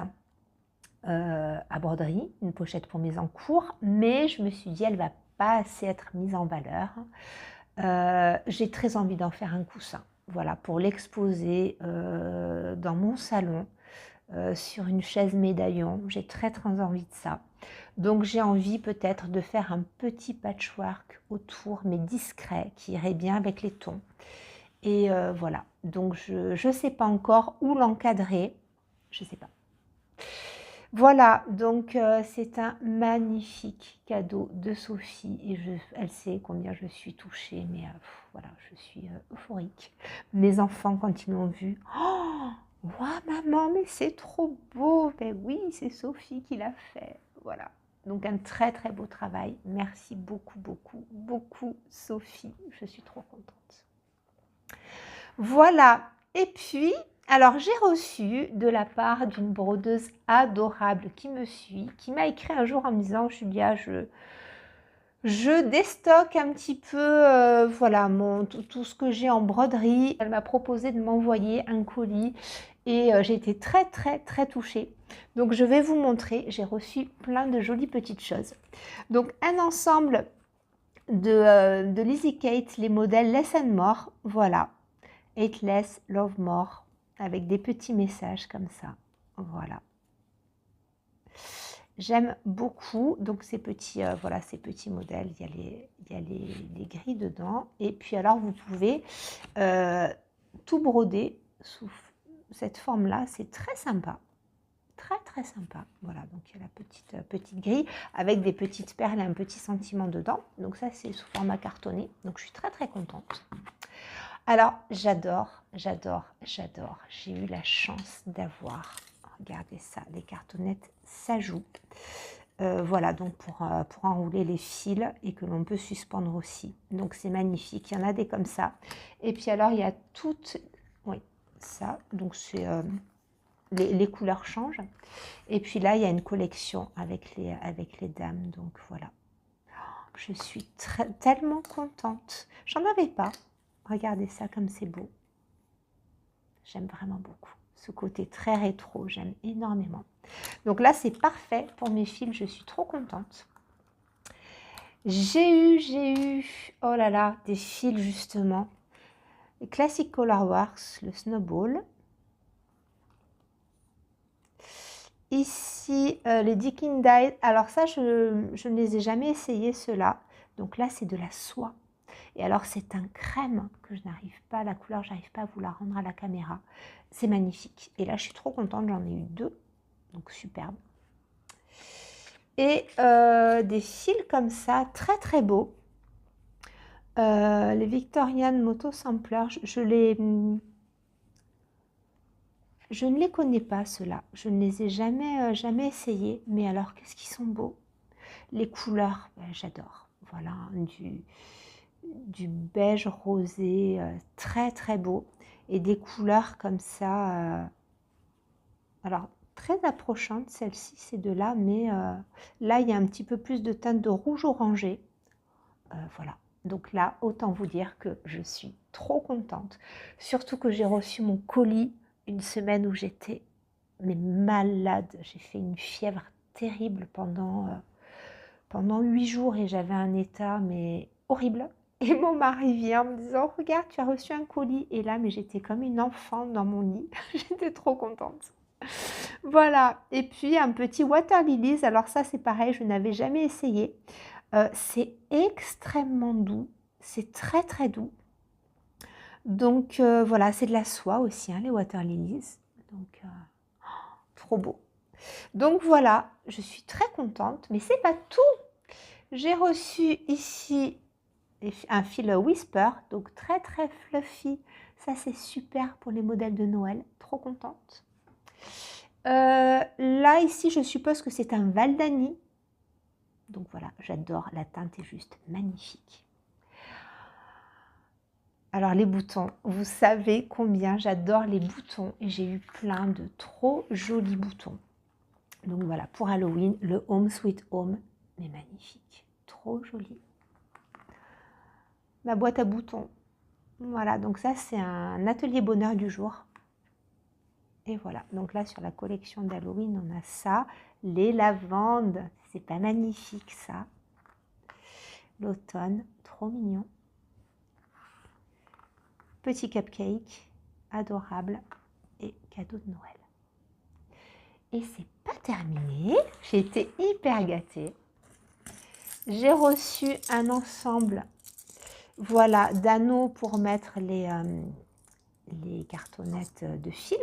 à broderie, une pochette pour mes encours, mais je me suis dit elle ne va pas assez être mise en valeur. J'ai très envie d'en faire un coussin, voilà, pour l'exposer dans mon salon, sur une chaise médaillon. J'ai très très envie de ça. Donc j'ai envie peut-être de faire un petit patchwork autour, mais discret, qui irait bien avec les tons. Et voilà, donc je ne sais pas encore où l'encadrer, je ne sais pas. Voilà, donc c'est un magnifique cadeau de Sophie et elle sait combien je suis touchée, mais voilà, je suis euphorique. Mes enfants, quand ils l'ont vu, oh, wow, maman, mais c'est trop beau. Ben oui, c'est Sophie qui l'a fait. Voilà, donc un très très beau travail. Merci beaucoup, beaucoup, beaucoup Sophie. Je suis trop contente. Voilà, et puis... Alors, j'ai reçu de la part d'une brodeuse adorable qui me suit, qui m'a écrit un jour en me disant « Julia, je déstocke un petit peu voilà, tout ce que j'ai en broderie. » Elle m'a proposé de m'envoyer un colis et j'ai été très, très, très touchée. Donc, je vais vous montrer. J'ai reçu plein de jolies petites choses. Donc, un ensemble de Lizzie Kate, les modèles Less and More. Voilà. Hate Less, Love More. Avec des petits messages comme ça, voilà. J'aime beaucoup donc ces petits, voilà, ces petits modèles. Il y a les grilles dedans. Et puis alors vous pouvez tout broder sous cette forme-là. C'est très sympa, très très sympa. Voilà, donc il y a la petite grille avec des petites perles et un petit sentiment dedans. Donc ça c'est sous format cartonné. Donc je suis très très contente. Alors, j'adore, j'adore, j'adore. J'ai eu la chance d'avoir, regardez ça, les cartonnettes s'ajoutent. Voilà, donc pour enrouler les fils et que l'on peut suspendre aussi. Donc, c'est magnifique. Il y en a des comme ça. Et puis, alors, il y a toutes, oui, ça. Donc, c'est les couleurs changent. Et puis là, il y a une collection avec les dames. Donc, voilà. Je suis tellement contente. J'en avais pas. Regardez ça comme c'est beau. J'aime vraiment beaucoup. Ce côté très rétro, j'aime énormément. Donc là, c'est parfait pour mes fils. Je suis trop contente. J'ai eu, oh là là, des fils justement. Les Classic Color Works, le Snowball. Ici, les Dick Dye. Alors ça, je ne les ai jamais essayés, ceux-là. Donc là, c'est de la soie. Et alors, c'est un crème que je n'arrive pas, la couleur, j'arrive pas à vous la rendre à la caméra. C'est magnifique. Et là, je suis trop contente, j'en ai eu 2. Donc, superbe. Et des fils comme ça, très très beaux. Les Victorian Moto Sampler, je ne les connais pas, ceux-là. Je ne les ai jamais essayés. Mais alors, qu'est-ce qu'ils sont beaux. Les couleurs, ben, j'adore. Voilà, du beige rosé très très beau et des couleurs comme ça. Alors, très approchante, celle-ci, c'est de là, mais là, il y a un petit peu plus de teinte de rouge orangé. Voilà. Donc là, autant vous dire que je suis trop contente. Surtout que j'ai reçu mon colis une semaine où j'étais mais malade. J'ai fait une fièvre terrible pendant 8 jours et j'avais un état mais horrible. Et mon mari vient en me disant, regarde, tu as reçu un colis. Et là, mais j'étais comme une enfant dans mon lit. J'étais trop contente. Voilà, et puis un petit Water Lilies, alors ça c'est pareil, je n'avais jamais essayé. C'est extrêmement doux, c'est très très doux. Donc voilà, c'est de la soie aussi, hein, les Water Lilies. Donc trop beau. Donc voilà, je suis très contente, mais c'est pas tout. J'ai reçu ici un fil Whisper, donc très très fluffy. Ça c'est super pour les modèles de Noël, trop contente. Là, ici, je suppose que c'est un Valdani. Donc voilà, j'adore, la teinte est juste magnifique. Alors les boutons, vous savez combien j'adore les boutons et j'ai eu plein de trop jolis boutons. Donc voilà, pour Halloween, le Home Sweet Home, mais magnifique, trop joli. Ma boîte à boutons, voilà, donc ça c'est un atelier bonheur du jour. Et voilà, donc là sur la collection d'Halloween, on a ça, les lavandes, c'est pas magnifique ça. L'automne, trop mignon. Petit cupcake, adorable et cadeau de Noël. Et c'est pas terminé, j'ai été hyper gâtée. J'ai reçu un ensemble, voilà, d'anneaux pour mettre les cartonnettes de fil.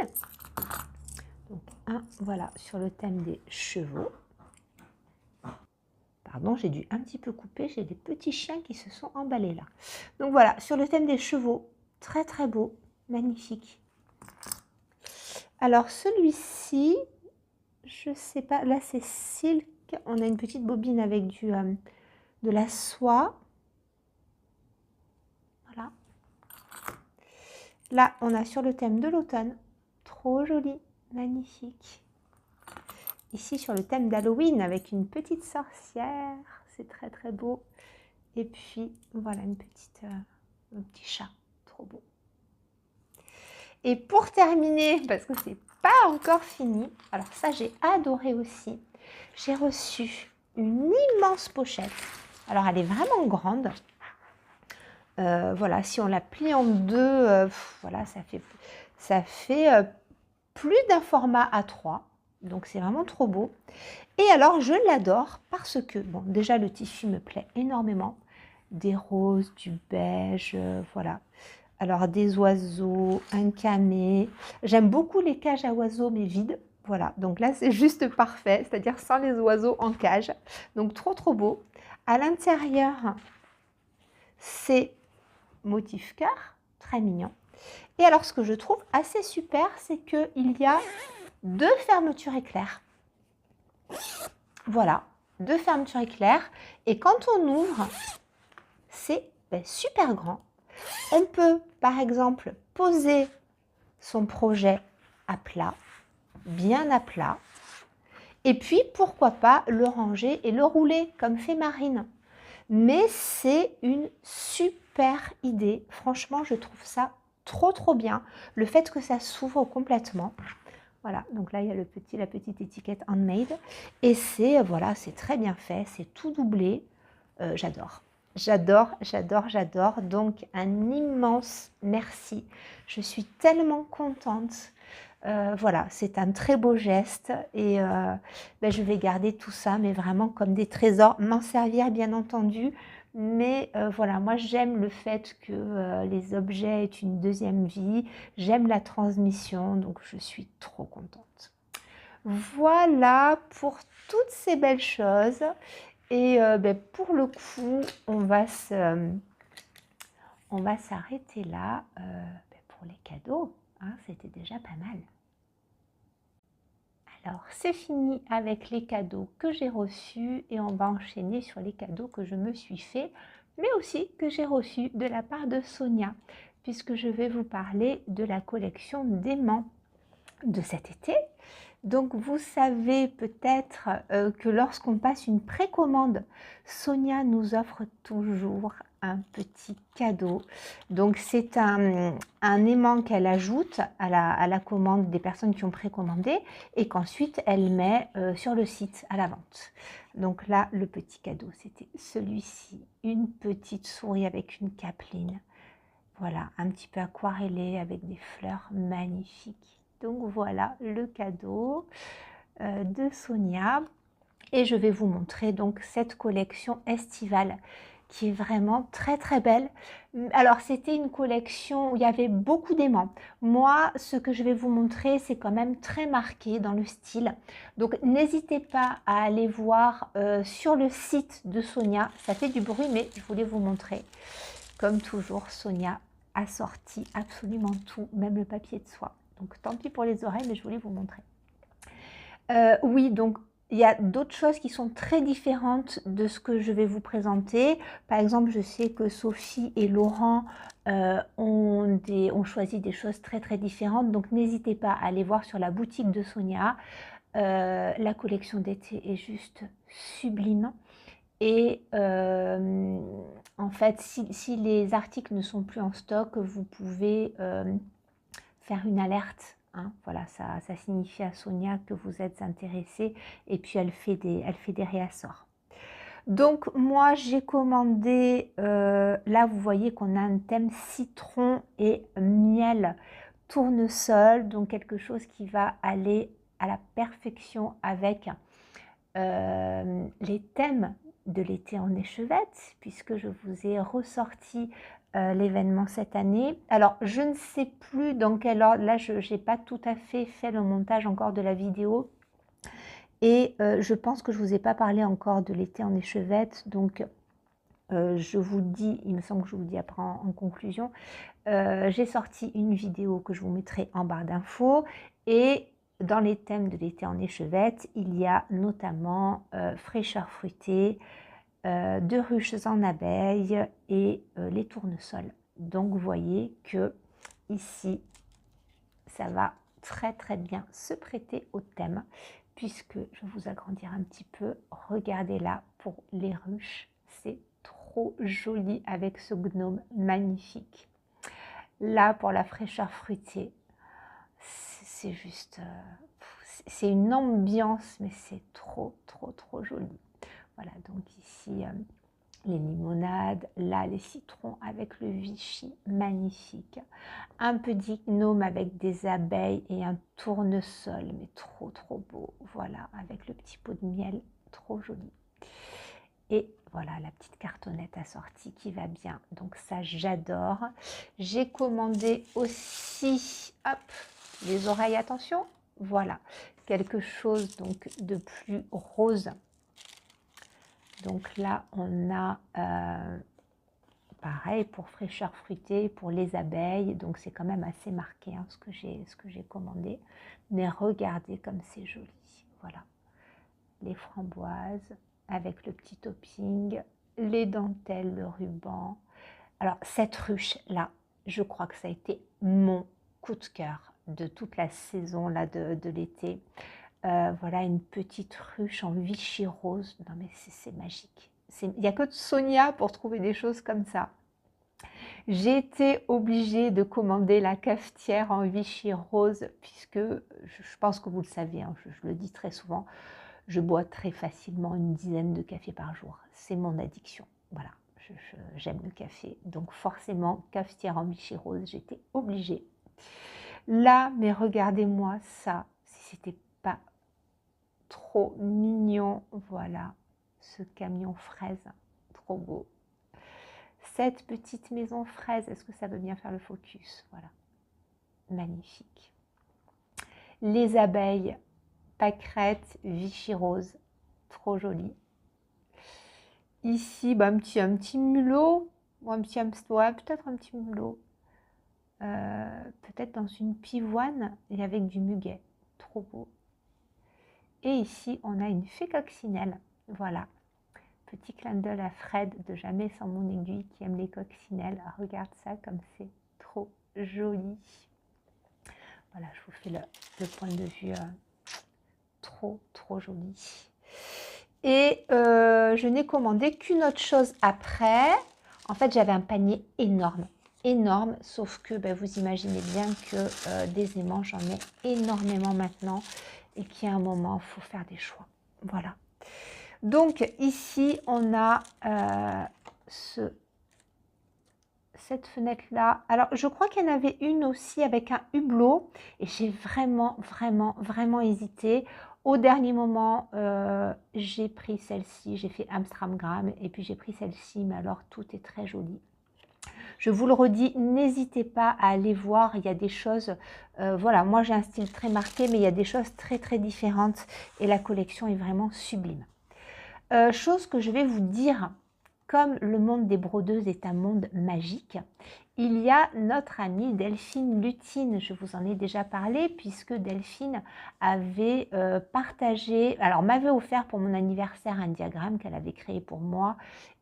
Donc un, voilà, sur le thème des chevaux. Pardon, j'ai dû un petit peu couper, j'ai des petits chiens qui se sont emballés là. Donc voilà, sur le thème des chevaux, très très beau, magnifique. Alors celui-ci, je sais pas, là c'est silk, on a une petite bobine avec de la soie. Voilà. Là, on a sur le thème de l'automne, trop joli, magnifique. Ici sur le thème d'Halloween avec une petite sorcière, c'est très très beau. Et puis voilà un petit chat, trop beau. Et pour terminer, parce que c'est pas encore fini, alors ça j'ai adoré aussi, j'ai reçu une immense pochette. Alors elle est vraiment grande. Voilà, si on la plie en deux, voilà, ça fait plus d'un format A3. Donc c'est vraiment trop beau. Et alors je l'adore parce que, bon, déjà le tissu me plaît énormément. Des roses, du beige, voilà. Alors des oiseaux, un camé. J'aime beaucoup les cages à oiseaux mais vides. Voilà, donc là c'est juste parfait, c'est-à-dire sans les oiseaux en cage. Donc trop trop beau. À l'intérieur, c'est motif cœur, très mignon. Et alors ce que je trouve assez super, c'est qu'il y a 2 fermetures éclairs. Voilà, 2 fermetures éclairs. Et quand on ouvre, c'est super grand. On peut, par exemple, poser son projet à plat, bien à plat. Et puis, pourquoi pas le ranger et le rouler, comme fait Marine. Mais c'est une super idée. Franchement, je trouve ça trop, trop bien. Le fait que ça s'ouvre complètement. Voilà, donc là, il y a la petite étiquette handmade. Et c'est, voilà, c'est très bien fait. C'est tout doublé. J'adore. J'adore, j'adore, j'adore. Donc, un immense merci. Je suis tellement contente. Voilà, c'est un très beau geste. Et je vais garder tout ça, mais vraiment comme des trésors. M'en servir, bien entendu. Mais voilà, moi, j'aime le fait que les objets aient une deuxième vie. J'aime la transmission, donc je suis trop contente. Voilà pour toutes ces belles choses. Et pour le coup, on va s'arrêter là pour les cadeaux. Hein, c'était déjà pas mal. Alors, c'est fini avec les cadeaux que j'ai reçus et on va enchaîner sur les cadeaux que je me suis fait. mais aussi que j'ai reçu de la part de Sonia, puisque je vais vous parler de la collection d'aimants de cet été. Donc vous savez peut-être que lorsqu'on passe une précommande, Sonia nous offre toujours un petit cadeau. Donc c'est un aimant qu'elle ajoute à la commande des personnes qui ont précommandé et qu'ensuite elle met sur le site à la vente. Donc là, le petit cadeau, c'était celui-ci, une petite souris avec une capeline. Voilà, un petit peu aquarellé avec des fleurs magnifiques. Donc voilà le cadeau de Sonia. Et je vais vous montrer donc cette collection estivale qui est vraiment très très belle. Alors c'était une collection où il y avait beaucoup d'aimants. Moi, ce que je vais vous montrer, c'est quand même très marqué dans le style. Donc n'hésitez pas à aller voir sur le site de Sonia. Ça fait du bruit, mais je voulais vous montrer. Comme toujours, Sonia a sorti absolument tout, même le papier de soie. Donc tant pis pour les oreilles, mais je voulais vous montrer. Oui, donc il y a d'autres choses qui sont très différentes de ce que je vais vous présenter. Par exemple, je sais que Sophie et Laurent ont choisi des choses très très différentes. Donc n'hésitez pas à aller voir sur la boutique de Sonia. La collection d'été est juste sublime. Et en fait, si les articles ne sont plus en stock, vous pouvez faire une alerte. Hein, voilà, ça signifie à Sonia que vous êtes intéressé et puis elle fait des réassorts. Donc moi j'ai commandé, là vous voyez qu'on a un thème citron et miel tournesol, donc quelque chose qui va aller à la perfection avec les thèmes de l'été en échevette, puisque je vous ai ressorti l'événement cette année. Alors, je ne sais plus dans quel ordre, là, je n'ai pas tout à fait le montage encore de la vidéo, et je pense que je ne vous ai pas parlé encore de l'été en échevette, donc je vous dis, il me semble que je vous dis après en conclusion, j'ai sorti une vidéo que je vous mettrai en barre d'infos, et dans les thèmes de l'été en échevette, il y a notamment fraîcheur fruitée, de ruches en abeilles et les tournesols. Donc vous voyez que ici, ça va très très bien se prêter au thème, puisque je vais vous agrandir un petit peu. Regardez là pour les ruches, c'est trop joli avec ce gnome magnifique. Là pour la fraîcheur fruitée, c'est juste, c'est une ambiance, mais c'est trop trop trop joli. Voilà, donc ici les limonades, là les citrons avec le Vichy, magnifique. Un petit gnome avec des abeilles et un tournesol, mais trop trop beau. Voilà, avec le petit pot de miel, trop joli. Et voilà la petite cartonnette assortie qui va bien. Donc ça, j'adore. J'ai commandé aussi, hop, les oreilles, attention. Voilà, quelque chose donc de plus rose. Donc là, on a pareil pour fraîcheur fruitée, pour les abeilles. Donc c'est quand même assez marqué hein, ce que j'ai commandé. Mais regardez comme c'est joli. Voilà, les framboises avec le petit topping, les dentelles, le ruban. Alors cette ruche là, je crois que ça a été mon coup de cœur de toute la saison là de l'été. Voilà une petite ruche en Vichy rose. Non mais c'est magique. Il n'y a que de Sonia pour trouver des choses comme ça. J'ai été obligée de commander la cafetière en Vichy rose puisque, je pense que vous le savez, hein, je le dis très souvent, je bois très facilement une dizaine de cafés par jour. C'est mon addiction. Voilà, j'aime le café. Donc forcément, cafetière en Vichy rose, j'étais obligée. Là, mais regardez-moi ça, si c'était pas trop mignon. Voilà, ce camion fraise, trop beau. Cette petite maison fraise, est-ce que ça veut bien faire le focus? Voilà, magnifique. Les abeilles, pâquerettes, Vichy rose, trop joli. Ici, bah, un petit mulot, ou un petit hamster, ouais, peut-être un petit mulot. Peut-être dans une pivoine et avec du muguet, trop beau. Et ici, on a une fée coccinelle, voilà. Petit clin d'œil à Fred de Jamais sans mon aiguille qui aime les coccinelles. Ah, regarde ça comme c'est trop joli. Voilà, je vous fais le point de vue trop joli. Et je n'ai commandé qu'une autre chose après. En fait, j'avais un panier énorme, sauf que vous imaginez bien que des aimants, j'en ai énormément maintenant et qu'il y a un moment, il faut faire des choix. Voilà. Donc ici, on a cette fenêtre-là. Alors, je crois qu'il y en avait une aussi avec un hublot et j'ai vraiment hésité. Au dernier moment, j'ai pris celle-ci, j'ai fait Amstramgram et puis j'ai pris celle-ci, mais alors tout est très joli. Je vous le redis, n'hésitez pas à aller voir, il y a des choses, voilà, moi j'ai un style très marqué, mais il y a des choses très différentes et la collection est vraiment sublime. Chose que je vais vous dire, comme le monde des brodeuses est un monde magique, il y a notre amie Delphine Lutine, je vous en ai déjà parlé, puisque Delphine avait partagé, alors m'avait offert pour mon anniversaire un diagramme qu'elle avait créé pour moi,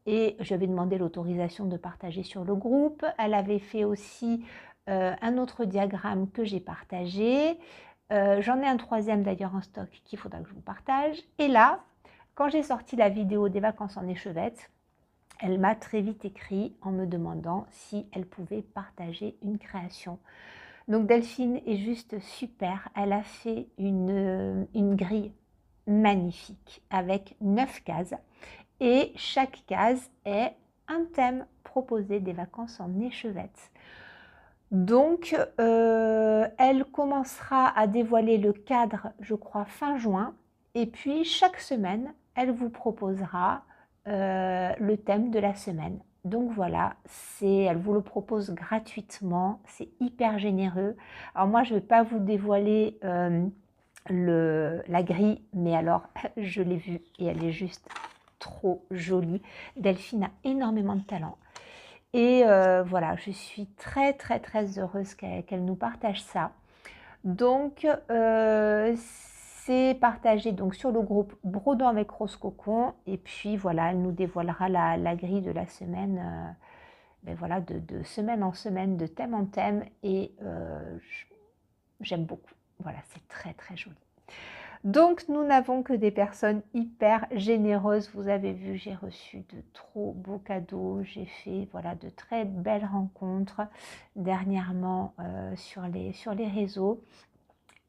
et je lui avais demandé l'autorisation de partager sur le groupe. Elle avait fait aussi un autre diagramme que j'ai partagé. J'en ai un troisième d'ailleurs en stock qu'il faudra que je vous partage. Et là, quand j'ai sorti la vidéo des vacances en échevette, elle m'a très vite écrit en me demandant si elle pouvait partager une création. Donc Delphine est juste super. Elle a fait une grille magnifique avec 9 cases. Et chaque case est un thème proposé des vacances en échevette. Donc, elle commencera à dévoiler le cadre, je crois, fin juin. Et puis, chaque semaine, elle vous proposera le thème de la semaine. Donc voilà, elle vous le propose gratuitement, c'est hyper généreux. Alors moi, je ne vais pas vous dévoiler la grille, mais alors, je l'ai vue et elle est juste trop jolie. Delphine a énormément de talent. Et voilà, je suis très heureuse qu'elle nous partage ça. Donc, c'est partagé donc, sur le groupe Brodant avec Rose Cocon. Et puis, voilà, elle nous dévoilera la grille de la semaine, voilà, de semaine en semaine, de thème en thème. Et j'aime beaucoup. Voilà, c'est très joli. Donc, nous n'avons que des personnes hyper généreuses. Vous avez vu, j'ai reçu de trop beaux cadeaux. J'ai fait voilà, de très belles rencontres dernièrement sur les réseaux.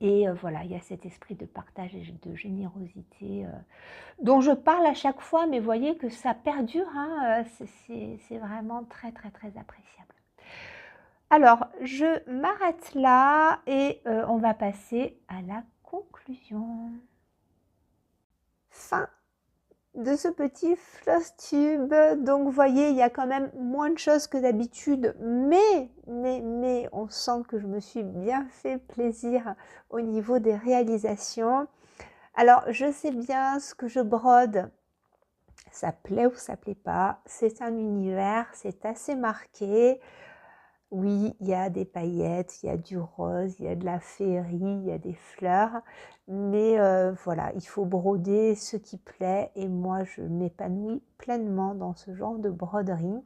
Et voilà, il y a cet esprit de partage et de générosité dont je parle à chaque fois. Mais voyez que ça perdure. Hein, c'est vraiment très appréciable. Alors, je m'arrête là et on va passer à la conclusion. Fin de ce petit floss tube. Donc vous voyez, il y a quand même moins de choses que d'habitude, mais on sent que je me suis bien fait plaisir au niveau des réalisations. Alors je sais bien ce que je brode, ça plaît ou ça plaît pas, c'est un univers, c'est assez marqué. Oui, il y a des paillettes, il y a du rose, il y a de la féerie, il y a des fleurs. Mais voilà, il faut broder ce qui plaît. Et moi, je m'épanouis pleinement dans ce genre de broderie.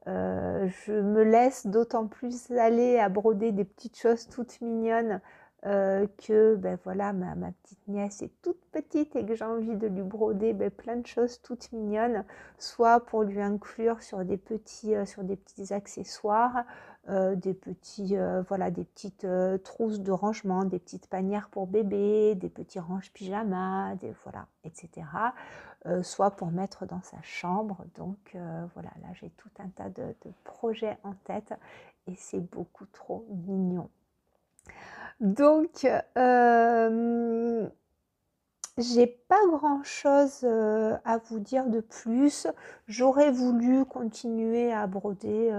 Je me laisse d'autant plus aller à broder des petites choses toutes mignonnes que voilà, ma petite nièce est toute petite et que j'ai envie de lui broder plein de choses toutes mignonnes, soit pour lui inclure sur des petits accessoires, des petites trousses de rangement, des petites panières pour bébé, des petits ranges pyjamas, voilà, etc. Soit pour mettre dans sa chambre. Donc voilà, là j'ai tout un tas de projets en tête et c'est beaucoup trop mignon. Donc j'ai pas grand chose à vous dire de plus. J'aurais voulu continuer à broder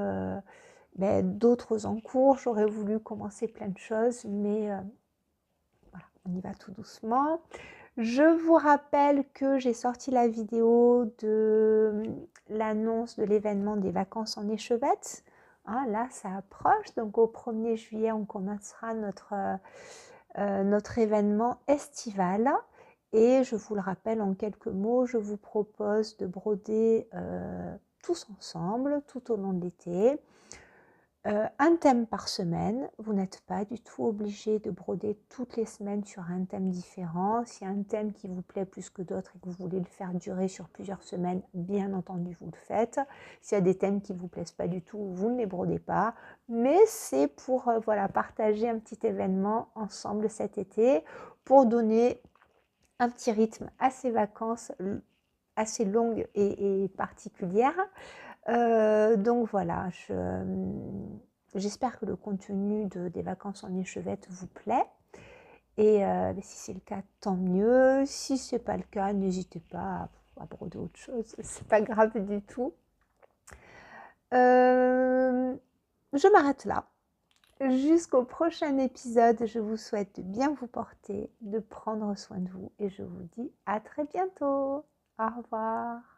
d'autres en cours, j'aurais voulu commencer plein de choses, mais voilà, on y va tout doucement. Je vous rappelle que j'ai sorti la vidéo de l'annonce de l'événement des vacances en échevette. Hein, là, ça approche. Donc, au 1er juillet, on commencera notre événement estival. Et je vous le rappelle en quelques mots, je vous propose de broder tous ensemble tout au long de l'été. Un thème par semaine, vous n'êtes pas du tout obligé de broder toutes les semaines sur un thème différent. S'il y a un thème qui vous plaît plus que d'autres et que vous voulez le faire durer sur plusieurs semaines, bien entendu vous le faites. S'il y a des thèmes qui ne vous plaisent pas du tout, vous ne les brodez pas. Mais c'est pour voilà, partager un petit événement ensemble cet été pour donner un petit rythme à ces vacances assez longues et particulières. Donc voilà, j'espère que le contenu des vacances en échevette vous plaît. Et si c'est le cas, tant mieux. Si ce n'est pas le cas, n'hésitez pas à broder autre chose. C'est pas grave du tout. Je m'arrête là. Jusqu'au prochain épisode, je vous souhaite de bien vous porter, de prendre soin de vous et je vous dis à très bientôt. Au revoir.